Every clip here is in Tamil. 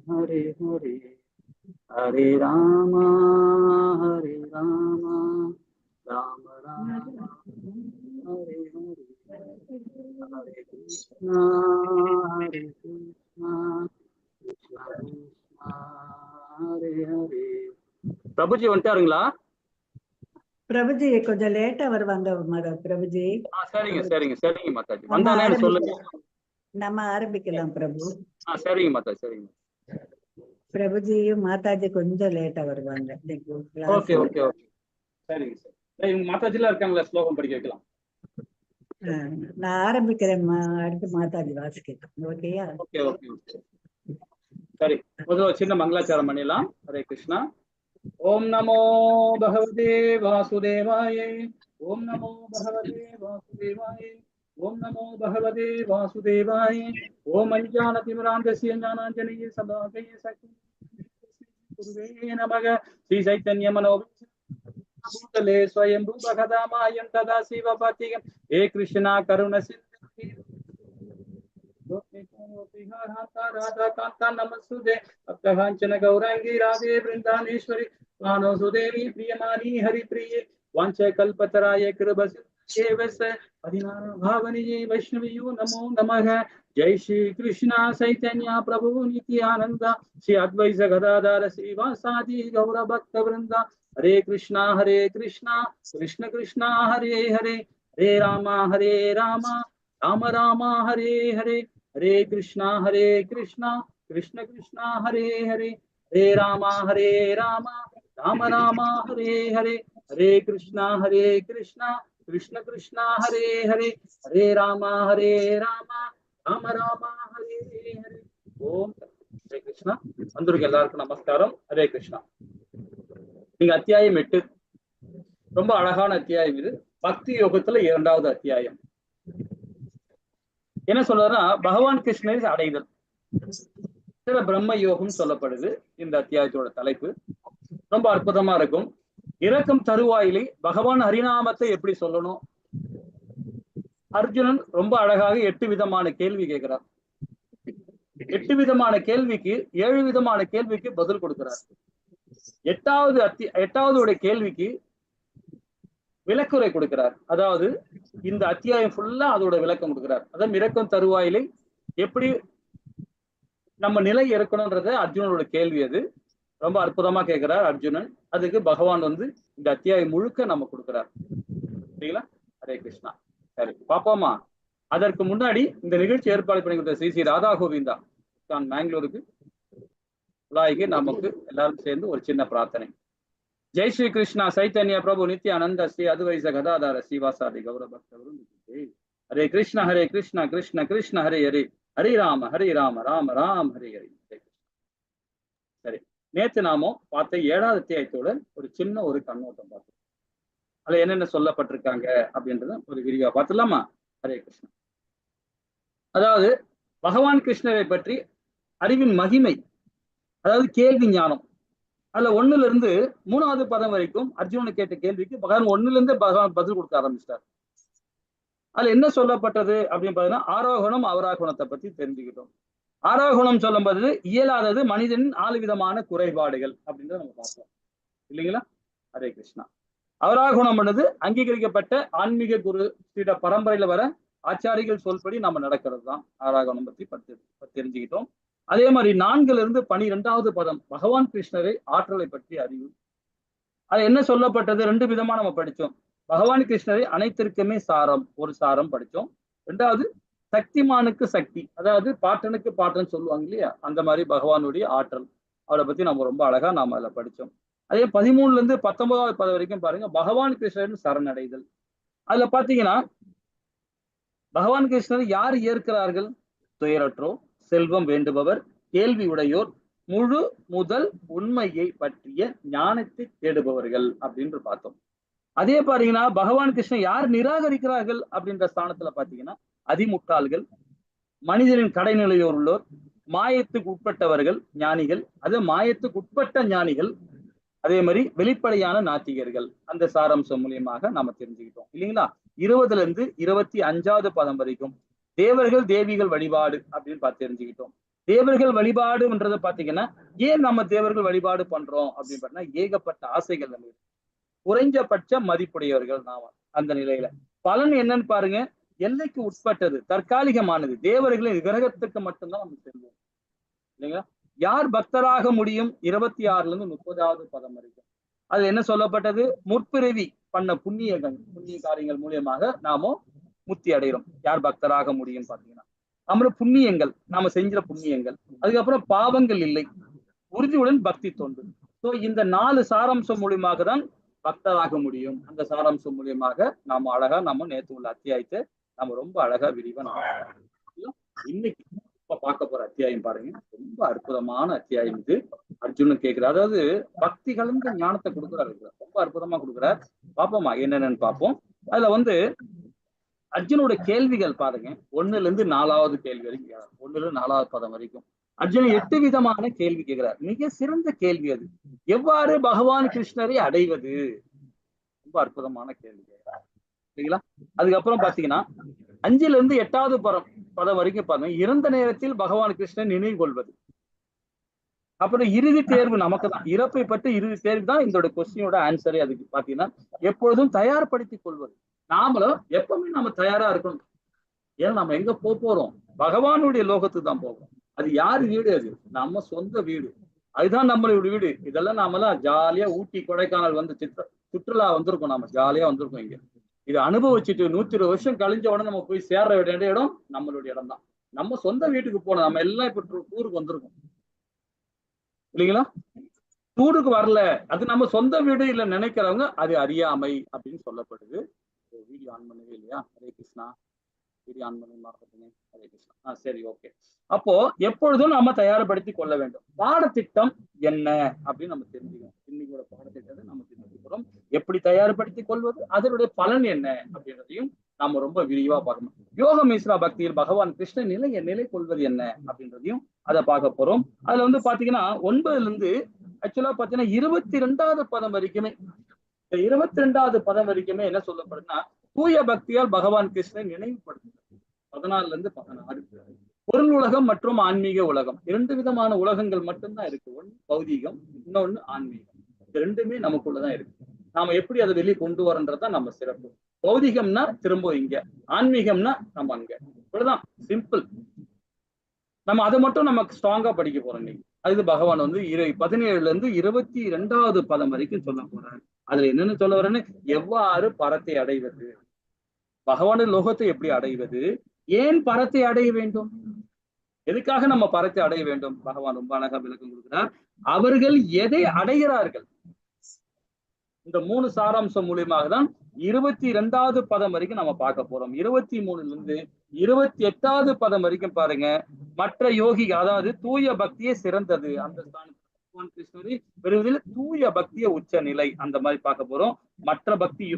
हरे हरे हरे राम राम राम हरे हरे हरे कृष्णा कृष्णा कृष्णा हरे हरे பிரபுஜி வந்துட்டாருங்களா? பிரபுஜி கொஞ்சம் லேட்டா வருவாங்க பிரபுஜி. சரிங்க சரிங்க சரிங்க மாதாஜி. வந்தானே சொல்லுங்க. நம்ம ஆரம்பிக்கலாம் பிரபு. சரிங்க மாதாஜி சரிங்க. பிரபுஜியும் மாதாஜி கொஞ்சம் லேட்டா வருவாங்க. ஓகே ஓகே ஓகே சரிங்க சார். இவங்க மாதாஜிலாம் இருக்காங்களா? ஸ்லோகம் படிக்க வைக்கலாம். நான் ஆரம்பிக்கிறேன், அடுத்து மாதாஜி வாசிக்கலாம். ஓகேயா? ஓகே ஓகே ஓகே சரி. முதல்ல சின்ன மங்களாச்சாரம் பண்ணிடலாம். ஹரே கிருஷ்ணா. ஓம் நமோ பகவதே வாசுதேவாய. ஓம் நமோ பகவதே வாசுதேவாய. ஓம் நமோ பகவதே வாசுதேவாய. ஓம் அஞ்ஞானதிமிராந்தஸ்ய ஞானாஞ்சனேய சதாகய சக்தி குருவே நமக. ஸ்ரீ சைத்தன்ய மனோபூதலே ஸ்வயம் ரூபகதாமாயம் ததா சிவபதிகம். ஹே கிருஷ்ணா கருண சிந்து राधा कांता नमस्तुते भक्तकांचन गौरांगी राधे वृंदानेश्वरी वानोसुदेवी प्रियमानी हरिप्रिये वांछा कल्पतराय कृपसिन्धुभ्येव भावनिजे वैष्णवियो नमो नमः। जय श्री कृष्ण चैतन्य प्रभु नित्यानंद श्री अद्वैत गदाधर श्रीवासादि गौर भक्त वृंदा। हरे कृष्णा कृष्ण कृष्ण हरे हरे हरे राम राम राम हरे हरे हरे कृष्णा कृष्ण कृष्ण हरे हरे हरे राम राम राम हरे हरे हरे कृष्णा कृष्ण कृष्ण कृष्ण हरे हरे हरे राम राम राम हरे हरे। ओम हरे कृष्णा. अंदरुक्कु एल्लारुक्कुम नमस्काரம். हरे कृष्णा. நீங்க அத்தியாயம் 8 ரொம்ப அழகான அத்தியாயம். இது பக்தி யோகத்துல இரண்டாவது அத்தியாயம். என்ன சொல்றதுன்னா, பகவான் கிருஷ்ணரை அடைதல் பிரம்ம யோகம் சொல்லப்படுது. இந்த அத்தியாயத்தோட தலைப்பு ரொம்ப அற்புதமா இருக்கும். இறக்கும் தருவாயிலே பகவான் ஹரிநாமத்தை எப்படி சொல்லணும்? அர்ஜுனன் ரொம்ப அழகாக 8 விதமான கேள்வி கேட்கிறார். 8 விதமான கேள்விக்கு 7 விதமான கேள்விக்கு பதில் கொடுக்கிறார். எட்டாவது கேள்விக்கு விளக்குரை கொடுக்கிறார். அதாவது இந்த அத்தியாயம் ஃபுல்லா அதோட விளக்கம் கொடுக்கிறார். அதாவது இறக்கும் தருவாயிலை எப்படி நம்ம நிலை இருக்கணும்ன்றத அர்ஜுனனோட கேள்வி. அது ரொம்ப அற்புதமா கேட்கிறார் அர்ஜுனன். அதுக்கு பகவான் இந்த அத்தியாயம் முழுக்க நம்ம கொடுக்கிறார். சரிங்களா? ஹரே கிருஷ்ணா. சரி பாப்போமா. அதற்கு முன்னாடி இந்த நிகழ்ச்சி ஏற்பாடு பண்ணி கொடுத்த ஸ்ரீ ராதா கோவிந்தா மேங்களூருக்கு விழாய்க்கு நமக்கு எல்லாரும் சேர்ந்து ஒரு சின்ன பிரார்த்தனை. जय श्री कृष्णा चैतन्य प्रभु नित्यानंद श्री अद्वैत गदाधर श्रीवासादि गौर भक्त वृंद। हरे कृष्ण कृष्ण कृष्ण हरे हरे हरे राम राम राम हरे हरे। சரி, நேத்து நாமோ பார்த்த 7வது அத்தியாயத்தோட ஒரு சின்ன ஒரு கண்ணோட்டம் பார்த்தோம். அதுல என்னென்ன சொல்லப்பட்டிருக்காங்க அப்படின்றத ஒரு விரிவா பார்த்துலாமா? ஹரே கிருஷ்ணா. அதாவது பகவான் கிருஷ்ணரை பற்றி அறிவின் மகிமை, அதாவது கேள்வி ஞானம். அதுல 1ல இருந்து 3வது பதம் வரைக்கும் அர்ஜுனன் கேட்ட கேள்விக்கு பகவான் 1ல இருந்து பகவான் பதில் கொடுக்க ஆரம்பிச்சிட்டார். அதுல என்ன சொல்லப்பட்டது அப்படின்னு பாத்தீங்கன்னா, ஆரோகணம் அவராகணத்தை பத்தி தெரிஞ்சுக்கிட்டோம். ஆரோகணம் சொல்லும்போது இயலாதது மனிதனின் 4 விதமான குறைபாடுகள் அப்படின்றத நம்ம பார்த்தோம் இல்லைங்களா? ஹரே கிருஷ்ணா. அவராகணம் பண்ணது அங்கீகரிக்கப்பட்ட ஆன்மீக குரு ஸ்ரீட பரம்பரையில வர ஆச்சாரிகள் சொல்படி நம்ம நடக்கிறது தான் ஆரோகணம் பத்தி தெரிஞ்சுக்கிட்டோம். அதே மாதிரி 4ல இருந்து 12வது பதம் பகவான் கிருஷ்ணரை ஆற்றலை பற்றி அறிவு. அது என்ன சொல்லப்பட்டது? 2 விதமா நம்ம படிச்சோம். பகவான் கிருஷ்ணரை அனைத்திற்குமே சாரம், ஒரு சாரம் படிச்சோம். 2வது சக்திமானுக்கு சக்தி, அதாவது பாட்டனுக்கு பாட்டன் சொல்லுவாங்க இல்லையா, அந்த மாதிரி பகவானுடைய ஆற்றல், அவரை பத்தி நம்ம ரொம்ப அழகா நாம அதில் படிச்சோம். அதே 13ல இருந்து 19வது பதம் வரைக்கும் பாருங்க, பகவான் கிருஷ்ணரின் சரணடைதல். அதுல பாத்தீங்கன்னா பகவான் கிருஷ்ணர் யார் ஏற்கிறார்கள்? துயரற்றோர், செல்வம் வேண்டுபவர், கேள்வி உடையோர், முழு முதல் உண்மையை பற்றிய ஞானத்தை தேடுபவர்கள் அப்படின்னு பார்த்தோம். அதே பாத்தீங்கன்னா பகவான் கிருஷ்ணன் யார் நிராகரிக்கிறார்கள் அப்படின்ற ஸ்தானத்துல பாத்தீங்கன்னா அதிமுட்டாள்கள், மனிதனின் கடைநிலையோர் உள்ளோர், மாயத்துக்கு உட்பட்டவர்கள் ஞானிகள், அது மாயத்துக்கு உட்பட்ட ஞானிகள், அதே மாதிரி வெளிப்படையான நாத்திகர்கள். அந்த சாராம்சம் மூலியமாக நாம தெரிஞ்சுக்கிட்டோம் இல்லைங்களா? 20ல இருந்து 25வது பதம் வரைக்கும் தேவர்கள் தேவிகள் வழிபாடு அப்படின்னு பார்த்து தெரிஞ்சுக்கிட்டோம். தேவர்கள் வழிபாடுன்றத பாத்தீங்கன்னா ஏன் நம்ம தேவர்கள் வழிபாடு பண்றோம் அப்படின்னு பார்த்தா ஏகப்பட்ட ஆசைகள் நம்ம குறைஞ்சபட்ச மதிப்புடையவர்கள் நாம அந்த நிலையில பலன் என்னன்னு பாருங்க, எல்லைக்கு உட்பட்டது, தற்காலிகமானது. தேவர்களின் கிரகத்துக்கு மட்டும்தான் நம்ம செல்வோம் இல்லைங்களா? யார் பக்தராக முடியும்? 26ல இருந்து 30வது பதம் வரைக்கும் அது என்ன சொல்லப்பட்டது? முற்பிறவி பண்ண புண்ணிய காரியங்கள் மூலியமாக நாம முக்தி அடைகிறோம். யார் பக்தராக முடியும் பாத்தீங்கன்னா நம்ம புண்ணியங்கள், நாம செஞ்ச புண்ணியங்கள், அதுக்கப்புறம் பாவங்கள் இல்லை, உறுதியுடன் பக்தி தொண்டு. சோ இந்த 4 சாராம்சம் மூலியமாக தான் பக்தராக முடியும். அந்த சாராம்சம் மூலியமாக நாம அழகா நம்ம நேற்று உள்ள அத்தியாயத்தை நம்ம ரொம்ப அழகா விரிவா இன்னைக்கு இப்ப பார்க்க போற அத்தியாயம் பாருங்க, ரொம்ப அற்புதமான அத்தியாயம் இது. அர்ஜுனன் கேட்கிறார், அதாவது பக்தி கலந்த ஞானத்தை கொடுக்குறாரு, ரொம்ப அற்புதமா கொடுக்குறார். பாப்போமா என்னென்னு பார்ப்போம். அதுல அர்ஜுனோட கேள்விகள் பாருங்க, 1ல இருந்து 4வது கேள்வி வரைக்கும், 1ல இருந்து 4வது பதம் வரைக்கும் அர்ஜுனன் 8 விதமான கேள்வி கேட்கிறார். மிக சிறந்த கேள்வி அது. எவ்வாறு பகவான் கிருஷ்ணரை அடைவது? ரொம்ப அற்புதமான கேள்வி கேட்கிறார் சரிங்களா? அதுக்கப்புறம் பாத்தீங்கன்னா 5ல இருந்து 8வது பதம் வரைக்கும் பாருங்க, இறந்த நேரத்தில் பகவான் கிருஷ்ணன் நினைவு கொள்வது. அப்புறம் இறுதி தேர்வு நமக்கு தான், இறப்பை பற்றி இறுதி தேர்வு தான் இந்த கொஸ்டினோட ஆன்சரே. அதுக்கு பாத்தீங்கன்னா எப்பொழுதும் தயார்படுத்திக் கொள்வது. நாமளும் எப்பவுமே நம்ம தயாரா இருக்கணும். ஏன்னா நம்ம எங்க போறோம்? பகவானுடைய லோகத்துக்கு தான் போகிறோம். அது யாரு வீடு? அது நம்ம சொந்த வீடு. அதுதான் நம்மளுடைய வீடு. இதெல்லாம் நாமெல்லாம் ஜாலியா ஊட்டி கொடைக்கானல் சுற்றுலா வந்திருக்கோம். நாம ஜாலியா வந்திருக்கோம். இங்க இதை அனுபவிச்சுட்டு 120 வருஷம் கழிஞ்ச உடனே நம்ம போய் சேர வேண்டிய இடம் நம்மளுடைய இடம் தான். நம்ம சொந்த வீட்டுக்கு போனோம். நம்ம எல்லாம் இப்ப டூருக்கு வந்திருக்கோம் இல்லைங்களா? டூருக்கு வரல, அது நம்ம சொந்த வீடு இல்ல நினைக்கிறவங்க அது அறியாமை அப்படின்னு சொல்லப்படுது. வீடியோ ஆன் பண்ணவே இல்லையா? ஹரே கிருஷ்ணா. வீடியோ ஆன் பண்ணி மறந்துட்டீங்க. ஹரே கிருஷ்ணா. சரி, ஓகே. அப்போ எப்பொழுதும் நம்ம தயார்படுத்தி கொள்ள வேண்டும். பாடத்திட்டம் என்ன அப்படின்னு நம்ம தெரிஞ்சுக்கணும். இன்னைக்கு பாடத்திட்டத்தை நம்ம தெரிஞ்சுக்கிறோம். எப்படி தயார்படுத்திக் கொள்வது, அதனுடைய பலன் என்ன அப்படின்றதையும் நாம ரொம்ப விரிவா பார்க்கணும். யோக மிஸ்ரா பக்தியில் பகவான் கிருஷ்ணன் நிலை கொள்வது என்ன அப்படின்றதையும் அதை பார்க்க போறோம். அதுல பாத்தீங்கன்னா 9ல இருந்து ஆக்சுவலா பாத்தீங்கன்னா 22வது பதம் வரைக்குமே, 22வது பதம் வரைக்குமே என்ன சொல்லப்படுதுன்னா, தூய பக்தியால் பகவான் கிருஷ்ணன் நினைவுபடுத்துது. 14ல இருந்து 16 பொருள் உலகம் மற்றும் ஆன்மீக உலகம், 2 விதமான உலகங்கள் மட்டும்தான் இருக்கு. ஒன்னு பௌதீகம், இன்னொன்னு ஆன்மீகம். இது 2மே நமக்குள்ளதான் இருக்கு. நாம எப்படி அதை வெளியே கொண்டு வரன்றதுதான் நம்ம சிறப்பு. பௌதிகம்னா திரும்ப இங்க, ஆன்மீகம்னா நம்ம அங்க. இவ்வளவுதான், சிம்பிள். நம்ம அதை மட்டும் நமக்கு ஸ்ட்ராங்கா படிக்க போறோம் இன்னைக்கு. அது பகவான் 17ல இருந்து 22வது பதம் வரைக்கும் சொல்ல போறாரு. அதுல என்னன்னு சொல்ல வரேன்னு, எவ்வாறு பரத்தை அடைவது, பகவான லோகத்தை எப்படி அடைவது, ஏன் பரத்தை அடைய வேண்டும், எதுக்காக நம்ம பரத்தை அடைய வேண்டும், பகவான் ரொம்ப அழகா விளக்கம் கொடுக்கிறார். அவர்கள் எதை அடைகிறார்கள், இந்த 3 சாராம்சம் மூலியமாக தான் 22வது பதம் வரைக்கும் நம்ம பார்க்க போறோம். 23ல இருந்து 28வது பதம் வரைக்கும் பாருங்க, மற்ற யோகி, அதாவது தூய பக்தியே சிறந்தது, அந்த பகவான் கிருஷ்ணரை பெறுவதில் தூய பக்திய உச்ச நிலை, அந்த மாதிரி பார்க்க போறோம்.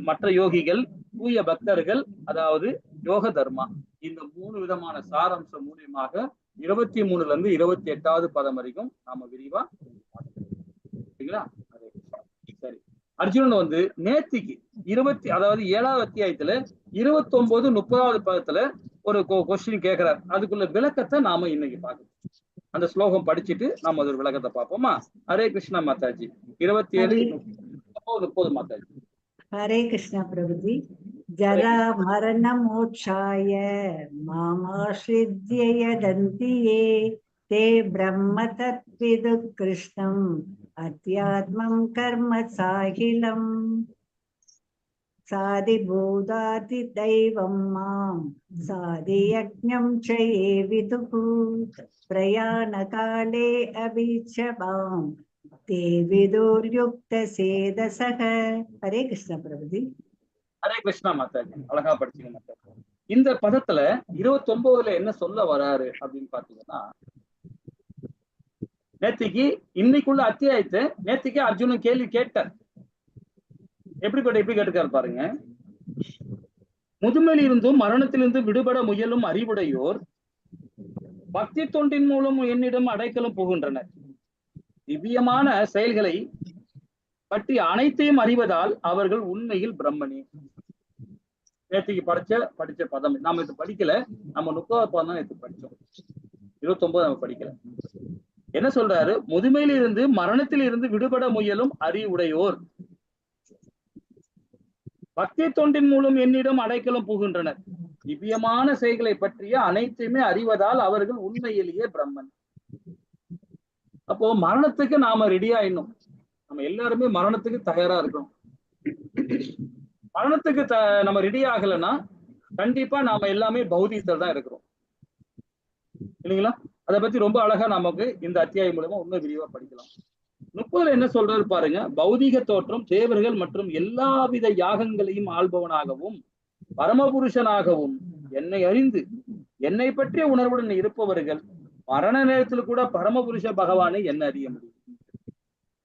மற்ற யோகிகள், தூய பக்தர்கள், அதாவது யோக தர்மா, இந்த 3 விதமான சாராம்சம் மூலியமாக 23ல இருந்து 28வது பதம் வரைக்கும் நாம விரிவா சரிங்களா? சரி, அர்ஜுனன் நேத்திக்கு 7வது அத்தியாயத்துல 29, 30வது பதத்துல ஒரு கொஸ்டின் கேட்கிறார். அதுக்குள்ள விளக்கத்தை நாம இன்னைக்கு பார்க்கணும். அந்த ஸ்லோகம் படிச்சுட்டு நாம ஒரு விளக்கத்தை பார்ப்போமா? ஹரே கிருஷ்ணா மாதாஜி. 27, 30 மாதாஜி. ஹரே கிருஷ்ணா பிரபுஜி. ஜரா மரண மோட்சாய மாமாஸ்ரித்ய யதந்தி யே தே பிரம்ம தத்விது கிருஷ்ணம் அத்யாத்மம் கர்ம சாகிலம் சாதி பூதாதி தெய்வம் மாம் சாதி யக்ஞம் சயே விதுஹு பிரயாண காலே அபிச்சபாம் தே விதுர்யுக்த சேதசக. ஹரே கிருஷ்ணா பிரபுஜி. ஹரே கிருஷ்ணா மாதாஜி. அழகா படிச்சீங்க மாதாஜி. இந்த பதத்துல 29ல என்ன சொல்ல வராரு அப்படின்னு பாத்தீங்கன்னா, நேத்திக்கு இன்னைக்குள்ள அத்தியாயத்தை நேத்திக்கு அர்ஜுனன் கேள்வி கேட்டார். எப்படி கேட்டுக்காரு பாருங்க. முதுமையிலிருந்தும் மரணத்திலிருந்து விடுபட முயலும் அறிவுடையோர் பக்தி தொண்டின் மூலம் என்னிடம் அடைக்கலம் புகுகின்றனர். திவ்யமான செயல்களை பற்றி அனைத்தையும் அறிவதால் அவர்கள் உண்மையில் பிரம்மனே. நேற்றுக்கு படிச்ச பதம் நாம இது படிக்கல, நம்ம 30வது பதம் தான் நேற்று படிச்சோம். 29 நம்ம படிக்கல. என்ன சொல்றாரு? முதுமையில் இருந்து மரணத்தில் இருந்து விடுபட முயலும் அறிவுடையோர் பக்தி தொண்டின் மூலம் என்னிடம் அடைக்கலம் புகுகின்றனர். திவ்யமான செயல்களை பற்றிய அனைத்தையுமே அறிவதால் அவர்கள் உண்மையிலேயே பிரம்மன். அப்போ மரணத்துக்கு நாம ரெடி ஆயிடணும். நம்ம எல்லாருமே மரணத்துக்கு தயாரா இருக்கணும். மரணத்துக்கு நம்ம ரெடி ஆகலைன்னா கண்டிப்பா நாம எல்லாமே பௌதிகத்தில் தான் இருக்கிறோம் இல்லைங்களா? அதை பத்தி ரொம்ப அழகா நமக்கு இந்த அத்தியாயம் மூலமா இன்னும் விரிவா படிக்கலாம். 30 என்ன சொல்றாரு பாருங்க. பௌதிக தோற்றம் தேவர்கள் மற்றும் எல்லாவித யாகங்களையும் ஆள்பவனாகவும் பரமபுருஷனாகவும் என்னை அறிந்து என்னை பற்றிய உணர்வுடன் இருப்பவர்கள் மரண நேரத்தில் கூட பரமபுருஷ பகவானை என்ன அறிய முடியும்.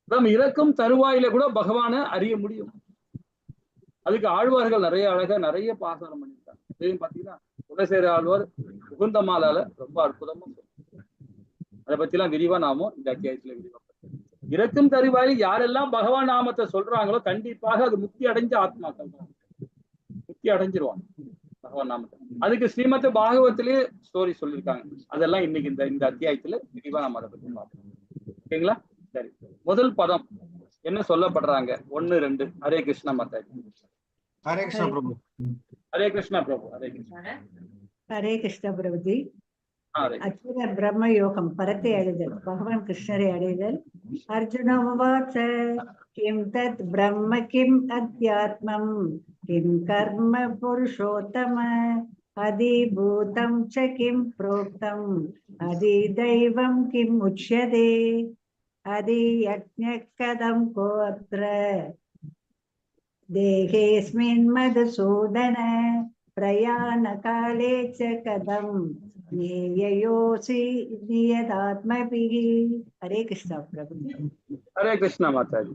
நம் இறக்கும் தருவாயில கூட பகவானை அறிய முடியும். அதுக்கு ஆழ்வார்கள் நிறைய அழகா நிறைய பாசனம் பண்ணியிருக்காங்க. இதையும் பாத்தீங்கன்னா குலசேர ஆழ்வார் முகுந்தமாலால ரொம்ப அற்புதமா அதை பத்தி எல்லாம் விரிவா நாமும் இந்த அத்தியாயத்துல விரிவா இறக்கும் தருவாயில் யாரெல்லாம் பகவான் நாமத்தை சொல்றாங்களோ கண்டிப்பாக அது முக்தி அடைஞ்ச ஆத்மாக்கள் தான். முக்தி அடைஞ்சிருவாங்க பகவான் நாமத்தை. அதுக்கு ஸ்ரீமத் பாகவத்திலேயே ஸ்டோரி சொல்லியிருக்காங்க. அதெல்லாம் இன்னைக்கு இந்த அத்தியாயத்துல விரிவா நம்ம அதை பத்தி பார்க்கணும். ஓகேங்களா? சரி, முதல் பதம் என்ன சொல்லப்படுறாங்க? 1, 2. ஹரே கிருஷ்ணா மாதாஜி. ஹரே கிருஷ்ணா பிரபு. ஹரே கிருஷ்ணா பிரபு. ஹரே கிருஷ்ணா. ஹரே கிருஷ்ண பிரபுஜி. அச்சுர பிரம்ம யோகம் பரத்தை அடைதல், பகவான் கிருஷ்ணரை அடைதல். அர்ஜுன உவாச்ச கிம் தத் பிரம்ம கிம் அத்யாத்மம் கிம் கர்ம புருஷோத்தம அதிபூதம் ச கிம் ப்ரோக்தம் அதிதைவம் கிம் உச்யதே அதியஜ்ஞ கதம் கோத்ர தேகேஸ்மின் மதுசூதன பிரயாண காலே ச கதம் நேயோசி நியதாத்மபிஹி. ஹரே கிருஷ்ணா பிரபு. ஹரே கிருஷ்ணா மாதாஜி.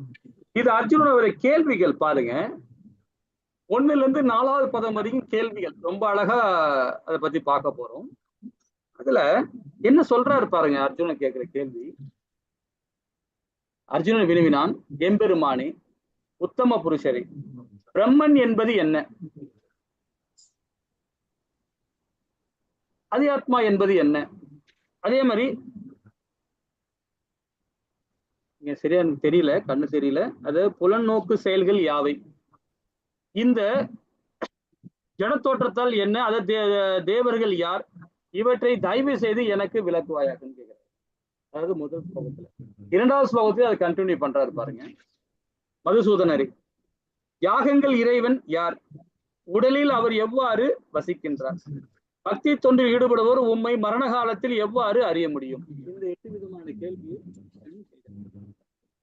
இது அர்ஜுனோட கேள்விகள் பாருங்க. 1ல இருந்து 4வது பதம் வரைக்கும் கேள்விகள். ரொம்ப அழகா அதை பத்தி பார்க்க போறோம். அதுல என்ன சொல்றாரு பாருங்க. அர்ஜுனன் கேட்கிற கேள்வி. அர்ஜுனன் வினவினான், எம்பெருமானே உத்தம புருஷரே, பிரம்மன் என்பது என்ன? அதியாத்மா என்பது என்ன? அதே மாதிரி சரியா தெரியல, கண்ணு தெரியல. அது புலநோக்கு செயல்கள் யாவை? இந்த ஜடத்தோற்றத்தால் என்ன? அதை தேவர்கள் யார்? இவற்றை தயவு செய்து எனக்கு விளக்குவாயாக்குன்னு கேட்கிறார். அதாவது முதல் ஸ்லோகத்துல. 2வது ஸ்லோகத்துல அதை கண்டினியூ பண்றாரு பாருங்க. மதுசூதனரே, யாகங்கள் இறைவன் யார்? உடலில் அவர் எவ்வாறு வசிக்கின்றார்? பக்தி தொண்டில் ஈடுபடுவோர் உம்மை மரண காலத்தில் எவ்வாறு அறிய முடியும்? இந்த 8 விதமான கேள்வி.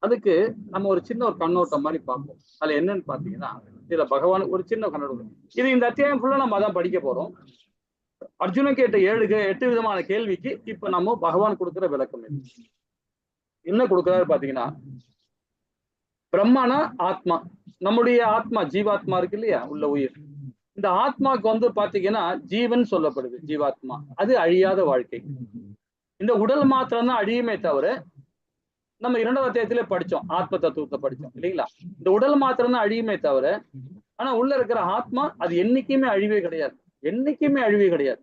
அதுக்கு நம்ம ஒரு சின்ன ஒரு கண்ணோட்டம் மாதிரி பார்ப்போம். அதுல என்னன்னு பாத்தீங்கன்னா, இதுல பகவான் ஒரு சின்ன கண்ணோட்டம். இது இந்த அத்தியாயம் ஃபுல்லா நம்ம அதான் படிக்க போறோம். அர்ஜுனன் கேட்ட 8 விதமான கேள்விக்கு இப்ப நம்ம பகவான் கொடுக்கிற விளக்கம் என்ன கொடுக்கிறாரு பாத்தீங்கன்னா, பிரம்மானா ஆத்மா, நம்முடைய ஆத்மா, ஜீவாத்மா இருக்கு இல்லையா, உள்ள உயிர். இந்த ஆத்மாக்கு பாத்தீங்கன்னா ஜீவன் சொல்லப்படுது, ஜீவாத்மா. அது அழியாத வாழ்க்கை. இந்த உடல் மாத்திரம் தான் அழியுமே தவிர, நம்ம 2வது அத்தியாயத்திலே படிச்சோம், ஆத்ம தத்துவத்தை படிச்சோம் இல்லைங்களா? இந்த உடல் மாத்திரம் தான் அழியுமே தவிர, ஆனா உள்ள இருக்கிற ஆத்மா அது என்னைக்குமே அழிவே கிடையாது. என்னைக்குமே அழிவே கிடையாது.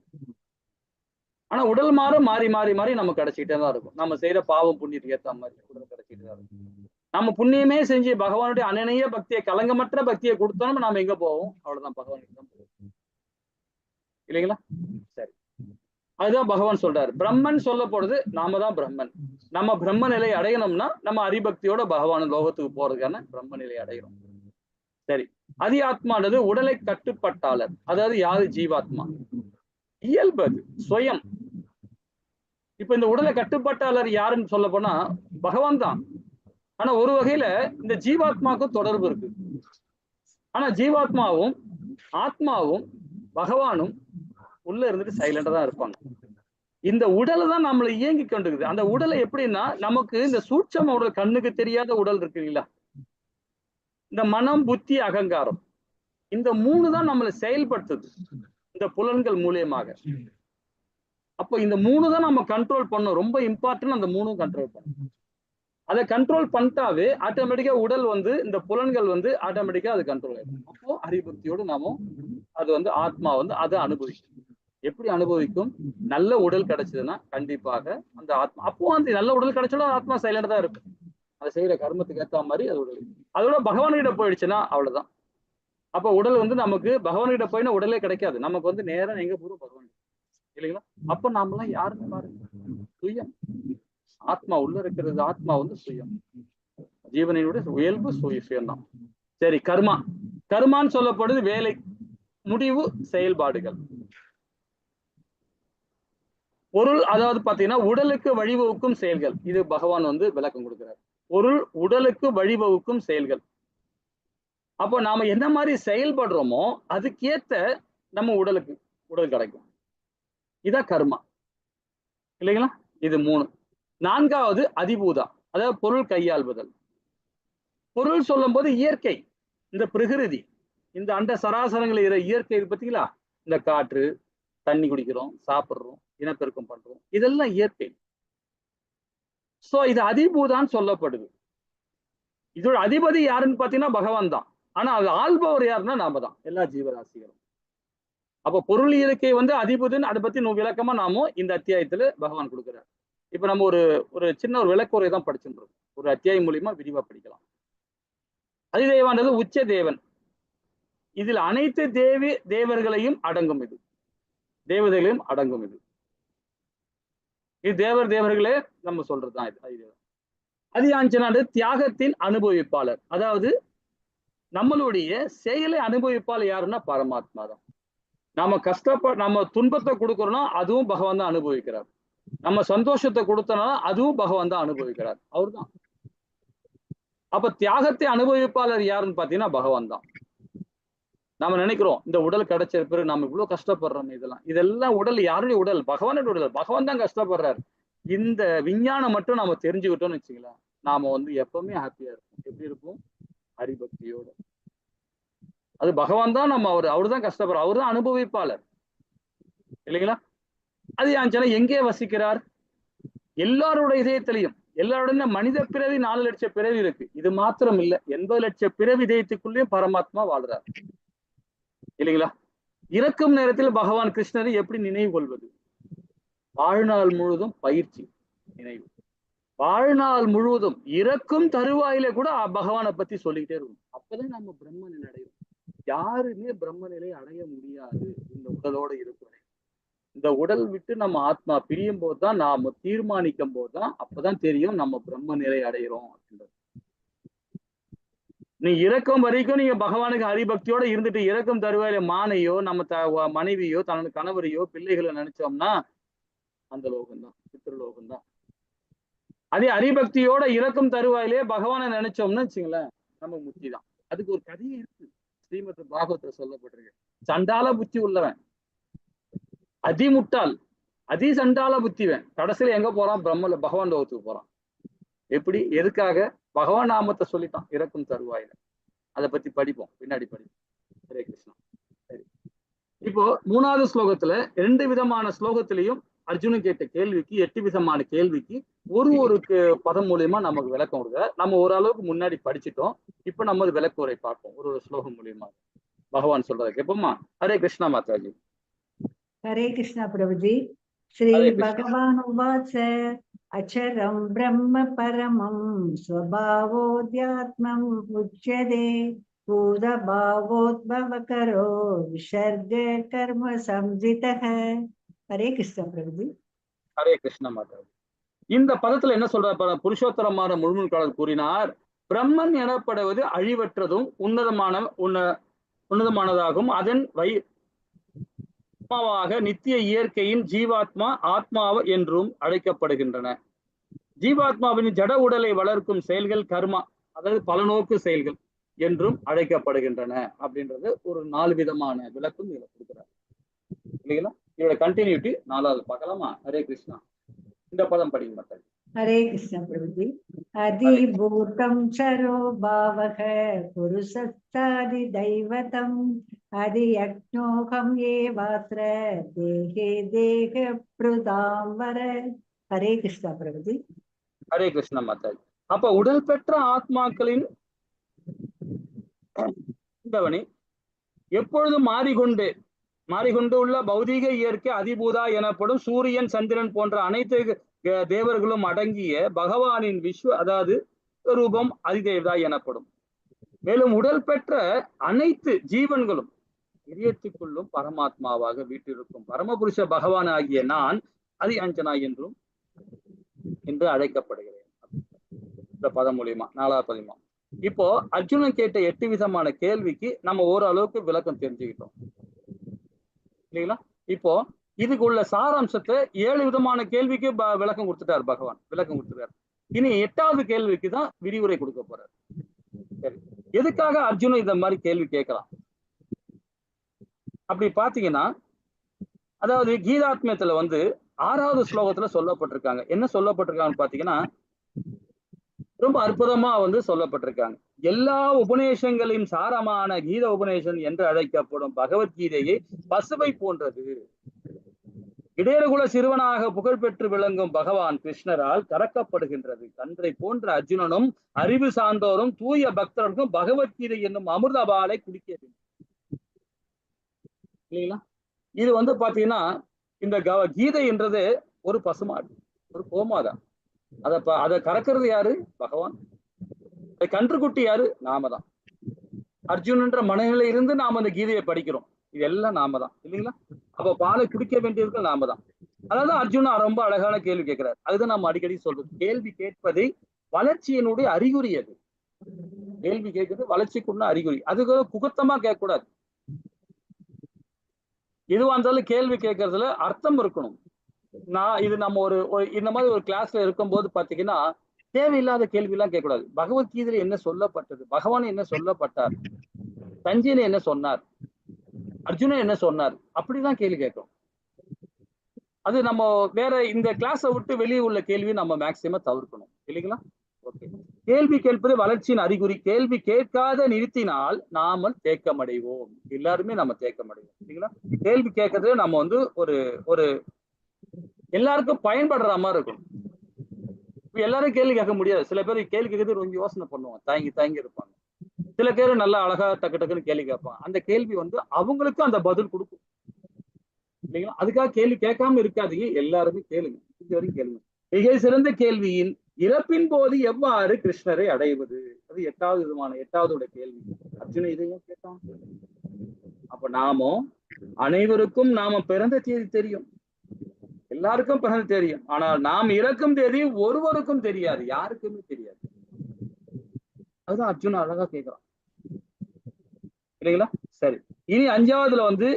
ஆனா உடல் மாறி மாறி மாறி நம்ம கிடைச்சிக்கிட்டே தான் இருக்கும். நம்ம செய்யற பாவம் புண்ணியத்துக்கு ஏற்ற மாதிரி உடல் கிடைச்சிக்கிட்டே தான் இருக்கும். நம்ம புண்ணியமே செஞ்சு பகவானுடைய அனநேய பக்தியை, கலங்கமற்ற பக்தியை கொடுத்தோம், நாம எங்க போவோம்? அவ்வளவுதான், பகவானுக்கு தான் போவோம் இல்லைங்களா? சரி, அதுதான் பகவான் சொல்றாரு. பிரம்மன் சொல்லப்படுது, நாம தான் பிரம்மன். நம்ம பிரம்ம நிலை அடையணும்னா நம்ம ஹரிபக்தியோட பகவான் லோகத்துக்கு போறதுக்கான பிரம்ம நிலை அடையணும். சரி, அதி ஆத்மானது உடலை கட்டுப்பட்டாளர். அதாவது யாரு? ஜீவாத்மா. இயல்பு அது, சுயம். இப்ப இந்த உடலை கட்டுப்பட்டாளர் யாருன்னு சொல்ல போனா பகவான் தான். ஆனா ஒரு வகையில இந்த ஜீவாத்மாவுக்கும் தொடர்பு இருக்கு. ஆனா ஜீவாத்மாவும் ஆத்மாவும் பகவானும் உள்ள இருந்துட்டு சைலண்டா தான் இருப்பாங்க. இந்த உடலை தான் நம்மளை இயங்கி கொண்டிருக்குது. அந்த உடலை எப்படின்னா, நமக்கு இந்த சூட்சம உடல், கண்ணுக்கு தெரியாத உடல் இருக்கு இல்லைங்களா? இந்த மனம், புத்தி, அகங்காரம், இந்த 3 தான் நம்மளை செயல்படுத்துது இந்த புலன்கள் மூலியமாக. அப்போ இந்த 3 தான் நம்ம கண்ட்ரோல் பண்ணணும். ரொம்ப இம்பார்ட்டன்ட், அந்த 3 கண்ட்ரோல் பண்ணணும். அதை கண்ட்ரோல் பண்ணிட்டாவே ஆட்டோமேட்டிக்கா உடல் இந்த புலன்கள் ஆட்டோமேட்டிக்கா அது கண்ட்ரோல் ஆயிடும். அப்போ ஹரிபக்தியோடு நாம அது ஆத்மா அதை அனுபவிக்கும். எப்படி அனுபவிக்கும்? நல்ல உடல் கிடைச்சதுன்னா கண்டிப்பாக அந்த ஆத்மா, அப்போ அந்த நல்ல உடல் கிடைச்சோட ஆத்மா சைலண்டா தான் இருக்கும். அதை செய்யற கர்மத்துக்கு ஏத்த மாதிரி அதோட பகவான்கிட்ட போயிடுச்சுன்னா அவ்வளவுதான். அப்ப உடல் நமக்கு பகவான்கிட்ட போயினா உடலே கிடைக்காது. நமக்கு நேரம் எங்க போறோம்? பகவான் இல்லைங்களா? அப்ப நாமெல்லாம் யாருன்னு பாருங்க, சுயம். ஆத்மா உள்ள இருக்கிறது, ஆத்மா சுயம். ஜீவனையுடைய இயல்பு சுயம்தான். சரி, கர்மா. கர்மான்னு சொல்லப்படுது வேலை, முடிவு, செயல்பாடுகள். பொருள், அதாவது பாத்தீங்கன்னா உடலுக்கு வழிவகுக்கும் செயல்கள். இது பகவான் விளக்கம் கொடுக்கிறார். பொருள், உடலுக்கு வழிவகுக்கும் செயல்கள். அப்போ நாம என்ன மாதிரி செயல்படுறோமோ அதுக்கேத்த நம்ம உடல் கிடைக்கும். இதான் கர்மா, இல்லைங்களா? இது 3. 4வது அதிபூதா, அதாவது பொருள் கையாள்வதல். பொருள் சொல்லும் போது இயற்கை, இந்த பிரகிருதி, இந்த அண்ட சராசரங்கள் இயற்கை பார்த்தீங்களா? இந்த காற்று, தண்ணி குடிக்கிறோம், சாப்பிடுறோம், இனப்பெருக்கம் பண்றோம், இதெல்லாம் இயற்கை. சோ இது அதிபூதான்னு சொல்லப்படுது. இதோட அதிபதி யாருன்னு பாத்தீங்கன்னா பகவான் தான். ஆனா அது ஆள்பவர் யாருன்னா நாம தான், எல்லா ஜீவராசிகளும். அப்ப பொருள் இயற்கை அதிபதின்னு அதை பத்தி விளக்கமா நாமும் இந்த அத்தியாயத்துல பகவான் கொடுக்கிறார். இப்ப நம்ம ஒரு சின்ன ஒரு விளக்குறை தான் படிச்சுருக்கோம். ஒரு அத்தியாயம் மூலியமா விரிவா படிக்கலாம். அதிதேவானது உச்ச தேவன். இதில் அனைத்து தேவர்களையும் அடங்கும். இது தேவதைகளையும் அடங்கும். இது தேவர்களே நம்ம சொல்றதுதான். இது அதிதேவன். அதியாஞ்சனானது தியாகத்தின் அனுபவிப்பாளர். அதாவது நம்மளுடைய செயலை அனுபவிப்பாளர் யாருன்னா பரமாத்மா தான். நம்ம துன்பத்தை கொடுக்கறோம்னா அதுவும் பகவான் தான் அனுபவிக்கிறார். நம்ம சந்தோஷத்தை கொடுத்தனா அதுவும் பகவான் தான் அனுபவிக்கிறார். அவர் தான். அப்ப தியாகத்தை அனுபவிப்பாளர் யாருன்னு பாத்தீங்கன்னா பகவான் தான். நாம நினைக்கிறோம் இந்த உடல் கிடைச்ச பிறகு நம்ம இவ்வளவு கஷ்டப்படுறோம். இதெல்லாம் உடல் யாருடைய உடல்? பகவானுடைய உடல். பகவான் தான் கஷ்டப்படுறாரு. இந்த விஞ்ஞானம் மட்டும் நாம தெரிஞ்சுக்கிட்டோம்னு வச்சுக்கலாம், நாம எப்பவுமே ஹாப்பியா இருப்போம். எப்படி இருப்போம்? ஹரிபக்தியோட. அது பகவான் தான். அவரு தான் கஷ்டப்படுறார், அவரு தான் அனுபவிப்பாளர், இல்லைங்களா? அது ஆஞ்சனா எங்கே வசிக்கிறார்? எல்லாருடைய இதயத்திலையும். எல்லாருடைய மனித பிறவி 4 லட்சம் பிறவி இருக்கு. இது மாத்திரம் இல்ல, 80 லட்சம் பிறவி இதயத்துக்குள்ளேயும் பரமாத்மா வாழ்றார், இல்லைங்களா? இறக்கும் நேரத்தில் பகவான் கிருஷ்ணரை எப்படி நினைவு கொள்வது? வாழ்நாள் முழுவதும் பயிற்சி, நினைவு. வாழ்நாள் முழுவதும் இறக்கும் தருவாயில கூட பகவானை பத்தி சொல்லிக்கிட்டே இருக்கும். அப்பதான் நம்ம பிரம்ம நிலை அடையும். யாருமே பிரம்ம நிலை அடைய முடியாது இந்த உடலோட இருக்கிற. இந்த உடல் விட்டு நம்ம ஆத்மா பிரியும் போதுதான், நாம தீர்மானிக்கும் போதுதான், அப்பதான் தெரியும் நம்ம பிரம்ம நிலை அடைகிறோம் அப்படின்றது. நீ இறக்கும் வரைக்கும் நீங்க பகவானுக்கு ஹரிபக்தியோட இருந்துட்டு இறக்கும் தருவாயில மானையோ நம்ம மனைவியோ தனது கணவரையோ பிள்ளைகளை நினைச்சோம்னா அந்த லோகம்தான், பித்ருலோகம்தான். அதே ஹரிபக்தியோட இறக்கும் தருவாயிலே பகவானை நினைச்சோம்னு வச்சுங்களேன், நம்ம முக்தி தான். அதுக்கு ஒரு கதையே இருக்கு, ஸ்ரீமத் பாகவத்துல சொல்லப்பட்டிருக்கு. சண்டால புத்தி உள்ளவன், அதிமுட்டாள், அதி சண்டால புத்திவன், கடைசியில எங்க போறான்? பகவான் லோகத்துக்கு போறான். எப்படி? எதுக்காக? பகவான் நாமத்தை சொல்லிட்டான் இறக்கும் தருவாயில. அதை பத்தி படிப்போம், பின்னாடி படிப்போம். ஹரே கிருஷ்ணா. சரி, இப்போ 3வது ஸ்லோகத்துல 2 விதமான ஸ்லோகத்திலையும் அர்ஜுனன் கேட்ட கேள்விக்கு 8 விதமான கேள்விக்கு ஒரு பதம் மூலியமா நமக்கு விளக்கம் கொடுக்க. நம்ம ஓரளவுக்கு முன்னாடி படிச்சுட்டோம். இப்ப நம்ம விளக்குரை பார்ப்போம் ஒரு ஸ்லோகம் மூலியமா பகவான் சொல்றதை கேட்போமா? ஹரே கிருஷ்ணா மாதாஜி. हरे कृष्ण प्रभुजी. श्री भगवान उवाच अचरं ब्रह्म परमं स्वभावोऽध्यात्मम् उच्यते भूतभावोद्भवकरो विसर्ग कर्म संजितः. हरे कृष्ण प्रभुजी. ஹரே கிருஷ்ண மாதாஜி. இந்த பதத்துல என்ன சொல்ற? புருஷோத்தரமான முழுமுன்காலர் கூறினார், பிரம்மன் எனப்படுவது அழிவற்றதும் உன்னதமானதாகும். அதன் ஆத்மாவாக நித்திய இயற்கையின் ஜீவாத்மா ஆத்மாவ என்றும் அழைக்கப்படுகின்றன. ஜீவாத்மாவின் ஜட உடலை வளர்க்கும் செயல்கள் கர்மா, அதாவது பலநோக்கு செயல்கள் என்றும் அழைக்கப்படுகின்றன. அப்படின்றது ஒரு 4 விதமான விளக்கம் இதுல கொடுக்குறாரு, இல்லைங்களா? இதோட கண்டினியூட்டி 4வது பார்க்கலாமா? ஹரே கிருஷ்ணா. இந்த பதம் படிக்க மாட்டாங்க. हरे कृष्ण प्रभुजी. अधिभूतं चरो भावः पुरुषस्तादिदैवतम् अधियज्ञोऽहं एवात्र देहे देहभृतां वर. हरे कृष्ण प्रभुजी. ஹரே கிருஷ்ண மாதாஜி. அப்ப உடல் பெற்ற ஆத்மாக்களின் எப்பொழுதும் மாறிக்கொண்டு மாறிக்கொண்டுள்ள பௌதீக இயற்கை அதிபூதா எனப்படும் சூரியன் சந்திரன் போன்ற அனைத்து தேவர்களும் அடங்கிய பகவானின் அதாவது ரூபம் அதிதேவதா எனப்படும். மேலும் உடல் பெற்ற அனைத்து ஜீவன்களும் இதயத்துக்குள்ளும் பரமாத்மாவாக வீட்டிருக்கும் பரமபுருஷ பகவான் ஆகிய நான் அதி அஞ்சனா என்று அழைக்கப்படுகிறேன். இந்த பதம் மூலியமா 4வது பதிமா. இப்போ அர்ஜுனன் கேட்ட 8 விதமான கேள்விக்கு நம்ம ஓரளவுக்கு விளக்கம் தெரிஞ்சுக்கிட்டோம் இல்லைங்களா? இப்போ இதுக்குள்ள சாராம்சத்தை 7 விதமான கேள்விக்கு விளக்கம் கொடுத்துட்டார் பகவான், விளக்கம் கொடுத்துட்டார். இனி 8வது கேள்விக்கு தான் விரிவுரை கொடுக்க போறார். சரி, எதுக்காக அர்ஜுனன் இந்த மாதிரி கேள்வி கேட்கலாம் அப்படி பாத்தீங்கன்னா, அதாவது கீதாத்மியத்துல 6வது ஸ்லோகத்துல சொல்லப்பட்டிருக்காங்க. என்ன சொல்லப்பட்டிருக்காங்கன்னு பாத்தீங்கன்னா, ரொம்ப அற்புதமா சொல்லப்பட்டிருக்காங்க. எல்லா உபநேசங்களின் சாரமான கீத உபநேசம் என்று அழைக்கப்படும் பகவத்கீதையை பசுவை போன்றது. இடையர்குல சிறுவனாக புகழ்பெற்று விளங்கும் பகவான் கிருஷ்ணரால் கறக்கப்படுகின்றது. கன்றை போன்ற அர்ஜுனனும் அறிவு சார்ந்தோரும் தூய பக்தர்களுக்கும் பகவத்கீதை என்னும் அமிர்தபாலை குடிக்க வேண்டும் இல்லைங்களா? இது பாத்தீங்கன்னா, இந்த கீதை என்றது ஒரு பசுமாடு, ஒரு கோமாதான். அதை கறக்கிறது யாரு? பகவான். கன்றுக்குட்டி யாரு? நாம தான். அர்ஜுனன்ற மனநிலை இருந்து நாம அந்த கீதையை படிக்கிறோம். இது எல்லாம் நாம தான் இல்லைங்களா? அப்ப பாலை குடிக்க வேண்டியவர்கள் நாம தான். அதாவது அர்ஜுனா ரொம்ப அழகான கேள்வி கேட்கிறார். அதுதான் நம்ம அடிக்கடி சொல்றது. கேள்வி கேட்பதை வளர்ச்சியினுடைய அறிகுறி. அது கேள்வி கேட்கறது வளர்ச்சிக்குள்ள அறிகுறி. அதுக்கு குகத்தமா கேட்க கூடாது. எதுவா இருந்தாலும் கேள்வி கேட்கறதுல அர்த்தம் இருக்கணும். இது நம்ம இந்த மாதிரி ஒரு கிளாஸ்ல இருக்கும்போது பாத்தீங்கன்னா, தேவையில்லாத கேள்வி எல்லாம் கேட்கக்கூடாது. பகவத்கீதையில என்ன சொல்லப்பட்டது, பகவான் என்ன சொல்லப்பட்டார், சஞ்சீனை என்ன சொன்னார், அர்ஜுனன் என்ன சொன்னார், அப்படிதான் கேள்வி கேட்கும். அது நம்ம வேற இந்த கிளாஸை விட்டு வெளியே உள்ள கேள்வி நம்ம மேக்சிமம் தவிர்க்கணும் இல்லைங்களா? ஓகே. கேள்வி கேட்பது வளர்ச்சியின் அறிகுறி. கேள்வி கேட்காத நிறுத்தினால் நாம தேக்கமடைவோம். எல்லாருமே நம்ம தேக்கமடைவோம் இல்லைங்களா? கேள்வி கேட்கறது நம்ம ஒரு ஒரு எல்லாருக்கும் பயன்படுற மாதிரி இருக்கும். எல்லாரும் கேள்வி கேட்க முடியாது. சில பேர் கேள்வி கேட்கறது கொஞ்சம் யோசனை பண்ணுவாங்க, தயங்கி இருப்பாங்க. சில பேர் நல்லா அழகா டக்கு டக்குன்னு கேள்வி கேட்பாங்க. அந்த கேள்வி அவங்களுக்கும் அந்த பதில் கொடுக்கும் இல்லைங்களா? அதுக்காக கேள்வி கேட்காம இருக்காதீங்க, எல்லாருமே கேளுங்க. இது வரைக்கும் கேளுங்க. மிக சிறந்த கேள்வியின் இறப்பின் போது எவ்வாறு கிருஷ்ணரை அடைவது, அது 8வது கேள்வி. அர்ஜுன இதையும் கேட்டான். அப்ப அனைவருக்கும் நாம பிறந்த தேதி தெரியும், எல்லாருக்கும் பிறந்த தெரியும். ஆனால் நாம் இறக்கும் தேதி ஒருவருக்கும் தெரியாது, யாருக்குமே தெரியாது. அதுதான் அர்ஜுனா அழகா கேட்கிறான் இல்லைங்களா? சரி, இனி 5வதுல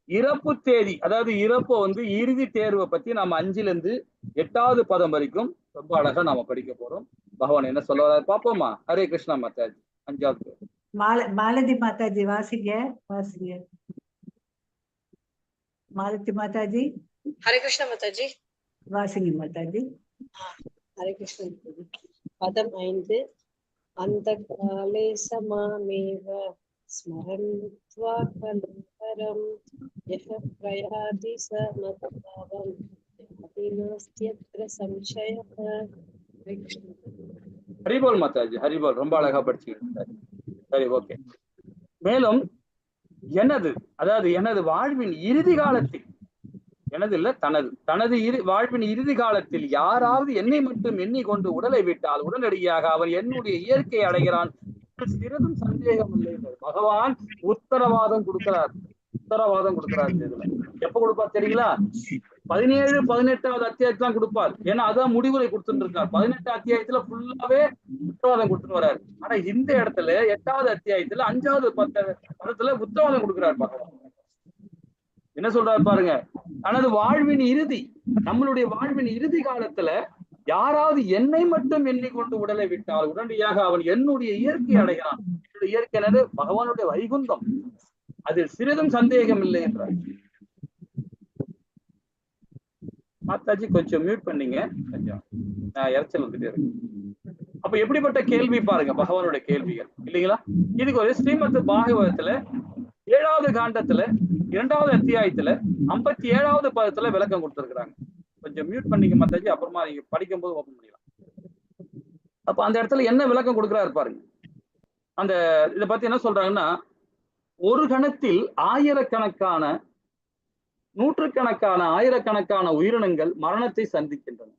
இறப்பு தேதி, அதாவது இறப்பு இறுதி தேர்வை பத்தி நாம 5லிருந்து 8வது பதம் வரைக்கும் ரொம்ப அழகா நாம படிக்க போறோம். பகவான் என்ன சொல்ல வர்றாரு பாப்போமா? ஹரே கிருஷ்ணா மாதாஜி. 5வது மாலதி மாதாஜி வாசிங்க. மாலதி மாதாஜி. ஹரே கிருஷ்ணா மாதாஜி. வாசிங்க மாதாஜி. ஹரே கிருஷ்ணா மாதாஜி. பதம் 5. அந்த காலே சமாமேவ ஸ்மரன்த்வா கலம்பரம் யஹ பிரயாதி ச மத்பாவம் அபிநாஸ்த்யத்ர சம்சயः. ஹரிபோல் மாதாஜி, ஹரிபோல். ரொம்ப அழகா படிச்சுக்கிட்டு. சரி, ஓகே. மேலும் எனது வாழ்வின் இறுதி காலத்தில், எனது இல்ல தனது வாழ்வின் இறுதி காலத்தில் யாராவது என்னை மட்டும் எண்ணிக்கொண்டு உடலை விட்டால் உடனடியாக அவன் என்னுடைய இயற்கையை அடைகிறான், சிறிதும் சந்தேகம் இல்லை. பகவான் உத்தரவாதம் கொடுக்கிறார். இதுல எப்ப கொடுப்பார் தெரியுங்களா? 17, 18வது அத்தியாயத்துல தான் கொடுப்பார். ஏன்னா அதான் முடிவுரை கொடுத்துட்டு இருக்கார். 18 அத்தியாயத்துல ஃபுல்லாவே உத்தரவாதம் கொடுத்துட்டு வர்றாரு. ஆனா இந்த இடத்துல 8வது அத்தியாயத்துல 5வது பதத்துல உத்தரவாதம் கொடுக்கிறார் பகவான். என்ன சொல்றாரு பாருங்க. தனது வாழ்வின் இறுதி, நம்மளுடைய வாழ்வின் இறுதி காலத்துல யாராவது என்னை மட்டும் எண்ணிக்கொண்டு உடலை விட்டால் உடனடியாக அவன் என்னுடைய இயற்கை அடைகிறான். என்னுடைய இயற்கை பகவானுடைய வைகுந்தம், அதில் சிறிதும் சந்தேகம் இல்லை என்றார். மாதாஜி கொஞ்சம் மியூட் பண்ணீங்க, கொஞ்சம் இறைச்சல் வந்துட்டே இருக்கு. அப்ப எப்படிப்பட்ட கேள்வி பாருங்க பகவானுடைய கேள்விகள் இல்லைங்களா? இதுக்கு ஒரு ஸ்ரீமத் பாகவதத்துல 7வது காண்டத்துல 2வது அத்தியாயத்துல 57வது பதத்துல விளக்கம் கொடுத்திருக்கிறாங்க. கொஞ்சம் மியூட் பண்ணீங்க மாதாஜி, அப்புறமா நீங்க படிக்கும் போது ஓபன் பண்ணிடலாம். அப்ப அந்த இடத்துல என்ன விளக்கம் கொடுக்குறாரு பாருங்க. அந்த இதை பத்தி என்ன சொல்றாங்கன்னா, ஒரு கணத்தில் ஆயிரக்கணக்கான நூற்றுக்கணக்கான ஆயிரக்கணக்கான உயிரினங்கள் மரணத்தை சந்திக்கின்றன.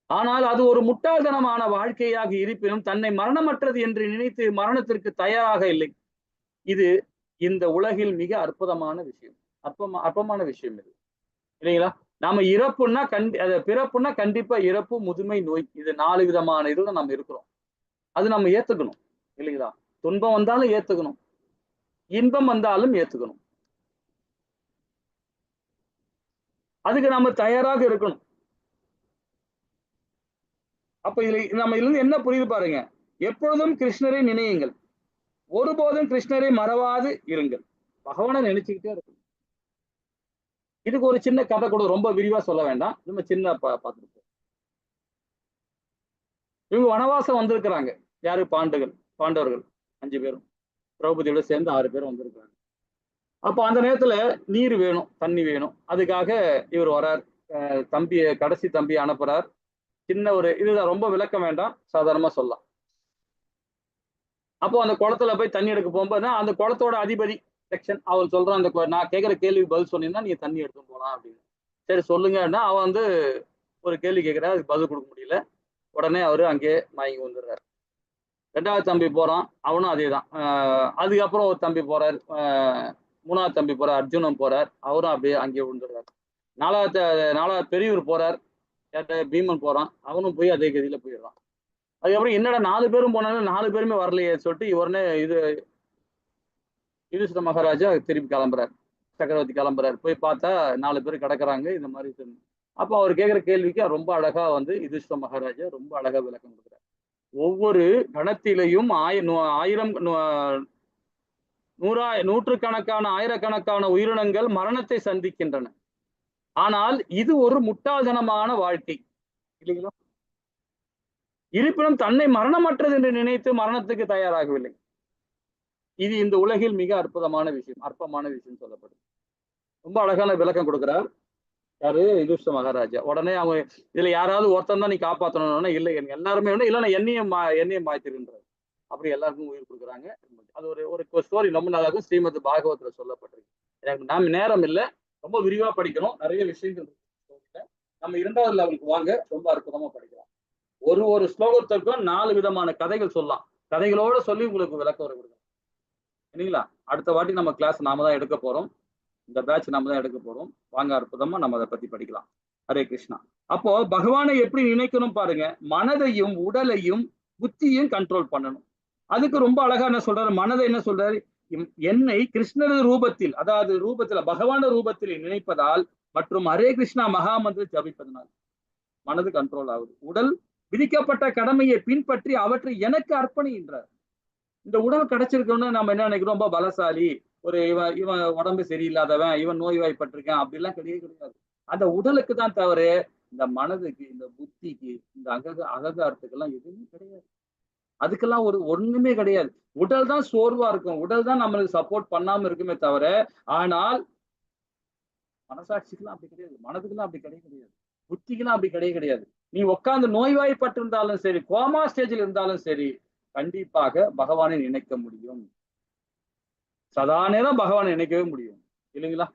ஆனால் அது ஒரு முட்டாள்தனமான வாழ்க்கையாக இருப்பினும் தன்னை மரணமற்றது என்று நினைத்து மரணத்திற்கு தயாராக இல்லை. இது இந்த உலகில் மிக அற்புதமான விஷயம், அற்பமான விஷயம் இது, இல்லைங்களா? நாம இறப்புன்னா பிறப்புன்னா கண்டிப்பா இறப்பு, முதுமை, நோய், இது 4 விதமான இதுல நம்ம இருக்கிறோம். அது நம்ம ஏத்துக்கணும், இல்லைங்களா? துன்பம் வந்தாலும் ஏத்துக்கணும், இன்பம் வந்தாலும் ஏத்துக்கணும். அதுக்கு நம்ம தயாராக இருக்கணும். அப்ப இதுல நம்ம இதுல இருந்து என்ன புரியுது பாருங்க. எப்பொழுதும் கிருஷ்ணரை நினையுங்கள், ஒருபோதும் கிருஷ்ணரை மறவாது இருங்கள். பகவானை நினைச்சுக்கிட்டே இருக்கும். இதுக்கு ஒரு சின்ன கதை கூட, ரொம்ப விரிவா சொல்ல வேண்டாம், நம்ம சின்ன பார்த்துருப்போம். இவங்க வனவாசம் வந்திருக்கிறாங்க. யாரு? பாண்டவர்கள் 5 பேரும் திரௌபதியோட சேர்ந்து 6 பேரும் வந்திருக்காங்க. அப்போ அந்த நேரத்துல நீர் வேணும், தண்ணி வேணும். அதுக்காக இவர் வரார், கடைசி தம்பியை அனுப்புறார். சின்ன ஒரு இதுதான், ரொம்ப விளக்கம் வேண்டாம், சாதாரணமா சொல்லலாம். அப்போ அந்த குளத்துல போய் தண்ணி எடுக்க போகும்போது அந்த குளத்தோட அதிபதி செக்ஷன் அவன் சொல்றான், அந்த நான் கேட்கிற கேள்விக்கு பதில் சொன்னீங்கன்னா நீங்க தண்ணி எடுத்து போலாம் அப்படின்னு. சரி சொல்லுங்கன்னா அவன் வந்து ஒரு கேள்வி கேட்கிறார், அதுக்கு பதில் கொடுக்க முடியல. உடனே அவரு அங்கேயே மயங்கி வந்துடுறாரு. 2வது தம்பி போறான், அவனும் அதே தான். அதுக்கப்புறம் ஒரு தம்பி போறார், 3வது தம்பி போறார், அர்ஜுனன் போறார், அவரும் அப்படியே அங்கேயே விழுந்துடுறாரு. 4வது பெரியவர் போறார், பீமன் போறான், அவனும் போய் அதே கதியில போயிடுறான். அதுக்கப்புறம் என்னடா 4 பேரும் போனாலும் 4 பேருமே வரலையே சொல்லிட்டு இவருனே யுதிஷ்டிர மகாராஜா திருப்பி கிளம்புறாரு, சக்கரவர்த்தி கிளம்புறாரு. போய் பார்த்தா 4 பேர் கிடக்குறாங்க இந்த மாதிரி. அப்போ அவர் கேட்கிற கேள்விக்கு ரொம்ப அழகா வந்து யுதிஷ்டிர மகாராஜா ரொம்ப அழகா விளக்கம் கொடுக்குறாரு. ஒவ்வொரு கணத்திலையும் நூற்றுக்கணக்கான ஆயிரக்கணக்கான உயிரினங்கள் மரணத்தை சந்திக்கின்றன. ஆனால் இது ஒரு முட்டாள்தனமான வாழ்க்கை, இல்லைங்களா? இருப்பினும் தன்னை மரணமற்றது என்று நினைத்து மரணத்துக்கு தயாராகவில்லை. இது இந்த உலகில் மிக அற்புதமான விஷயம், அற்பமான விஷயம் சொல்லப்படுது. ரொம்ப அழகான விளக்கம் கொடுக்கிறார் யாரு? யுதிஷ்டிர மகாராஜா. உடனே அவங்க இதுல யாராவது ஒருத்தன் தான் நீ காப்பாற்றணும்னா, இல்லை எல்லாருமே இல்லைன்னா என்னையும் மாய்த்திருன்றார். அப்படி எல்லாருக்கும் உயிர் கொடுக்குறாங்க. அது ஒரு ஸ்டோரி ரொம்ப நல்லா இருக்கும், ஸ்ரீமத் பாகவத்துல சொல்லப்பட்டிருக்கு. எனக்கு நாம நேரம் இல்லை, ரொம்ப விரிவா படிக்கணும், நிறைய விஷயங்கள். நம்ம 2வது லெவலுக்கு வாங்க, ரொம்ப அற்புதமா படிக்கலாம். ஒரு ஸ்லோகத்திற்கும் 4 விதமான கதைகள் சொல்லலாம். கதைகளோட சொல்லி உங்களுக்கு விளக்கம் கொடுக்கணும், இல்லைங்களா? அடுத்த வாட்டி நம்ம கிளாஸ் நாம தான் எடுக்க போறோம், இந்த பேட்ச் நம்ம தான் எடுக்க போறோம். வாங்க, அற்புதமா நம்ம அதை பத்தி படிக்கலாம். ஹரே கிருஷ்ணா. அப்போ பகவானை எப்படி நினைக்கணும் பாருங்க. மனதையும் உடலையும் புத்தியும் கண்ட்ரோல் பண்ணணும். அதுக்கு ரொம்ப அழகா என்ன சொல்றாரு, மனதை என்ன சொல்றாரு, என்னை கிருஷ்ணரது ரூபத்தில், அதாவது ரூபத்துல பகவான ரூபத்தில் நினைப்பதால் மற்றும் ஹரே கிருஷ்ணா மகாமந்திர ஜபிப்பதனால் மனது கண்ட்ரோல் ஆகுது. உடல் விதிக்கப்பட்ட கடமையை பின்பற்றி அவற்றை எனக்கு அர்ப்பணிக்கின்றார். இந்த உடல் கிடைச்சிருக்கோம்னு நம்ம என்ன நினைக்கிறோம், ரொம்ப பலசாலி, இவன் உடம்பு சரியில்லாதவன், இவன் நோய்வாய்ப்பட்டிருக்கான், அப்படிலாம் கிடையாது. அந்த உடலுக்கு தான் தவிர இந்த மனதுக்கு, இந்த புத்திக்கு, இந்த அகங்காரத்துக்கெல்லாம் எதுவுமே கிடையாது. அதுக்கெல்லாம் ஒண்ணுமே கிடையாது. உடல் தான் சோர்வா இருக்கும், உடல் தான் நம்மளுக்கு சப்போர்ட் பண்ணாம இருக்குமே தவிர, ஆனால் மனசாட்சிக்கெல்லாம் அப்படி கிடையாது, மனதுக்கெல்லாம் அப்படி கிடையாது, புத்திக்கெல்லாம் அப்படி கிடையாது. நீ உட்கார்ந்து நோய்வாய்ப்பட்டு இருந்தாலும் சரி, கோமா ஸ்டேஜில் இருந்தாலும் சரி, கண்டிப்பாக பகவானை நினைக்க முடியும். சதா நேரம் பகவானை நினைக்கவே முடியும், இல்லைங்களா?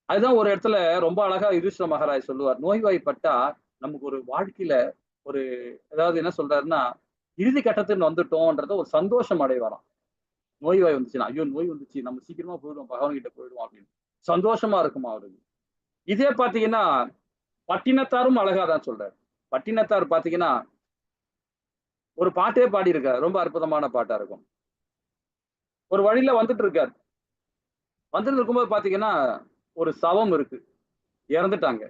அதுதான் ஒரு இடத்துல ரொம்ப அழகா யுதிஷ்டிர மகாராஜ் சொல்லுவார், நோய்வாய்ப்பட்டா நமக்கு ஒரு வாழ்க்கையில அதாவது என்ன சொல்றாருன்னா, இறுதி கட்டத்துக்கு வந்துட்டோம்ன்றத ஒரு சந்தோஷம் அடைவாராம். நோய்வாய் வந்துச்சுன்னா, ஐயோ நோய் வந்துச்சு, நம்ம சீக்கிரமா போயிடுவோம், பகவான் கிட்ட போயிடுவோம் அப்படின்னு சந்தோஷமா இருக்குமா அவருக்கு. இதே பாத்தீங்கன்னா பட்டினத்தாரும் அழகா தான் சொல்றாரு. பட்டினத்தார் பாத்தீங்கன்னா ஒரு பாட்டே பாடி இருக்காரு, ரொம்ப அற்புதமான பாட்டா இருக்கும். ஒரு வழியில வந்துட்டு இருக்கும்போது பாத்தீங்கன்னா ஒரு சவம் இருக்கு, இறந்துட்டாங்க.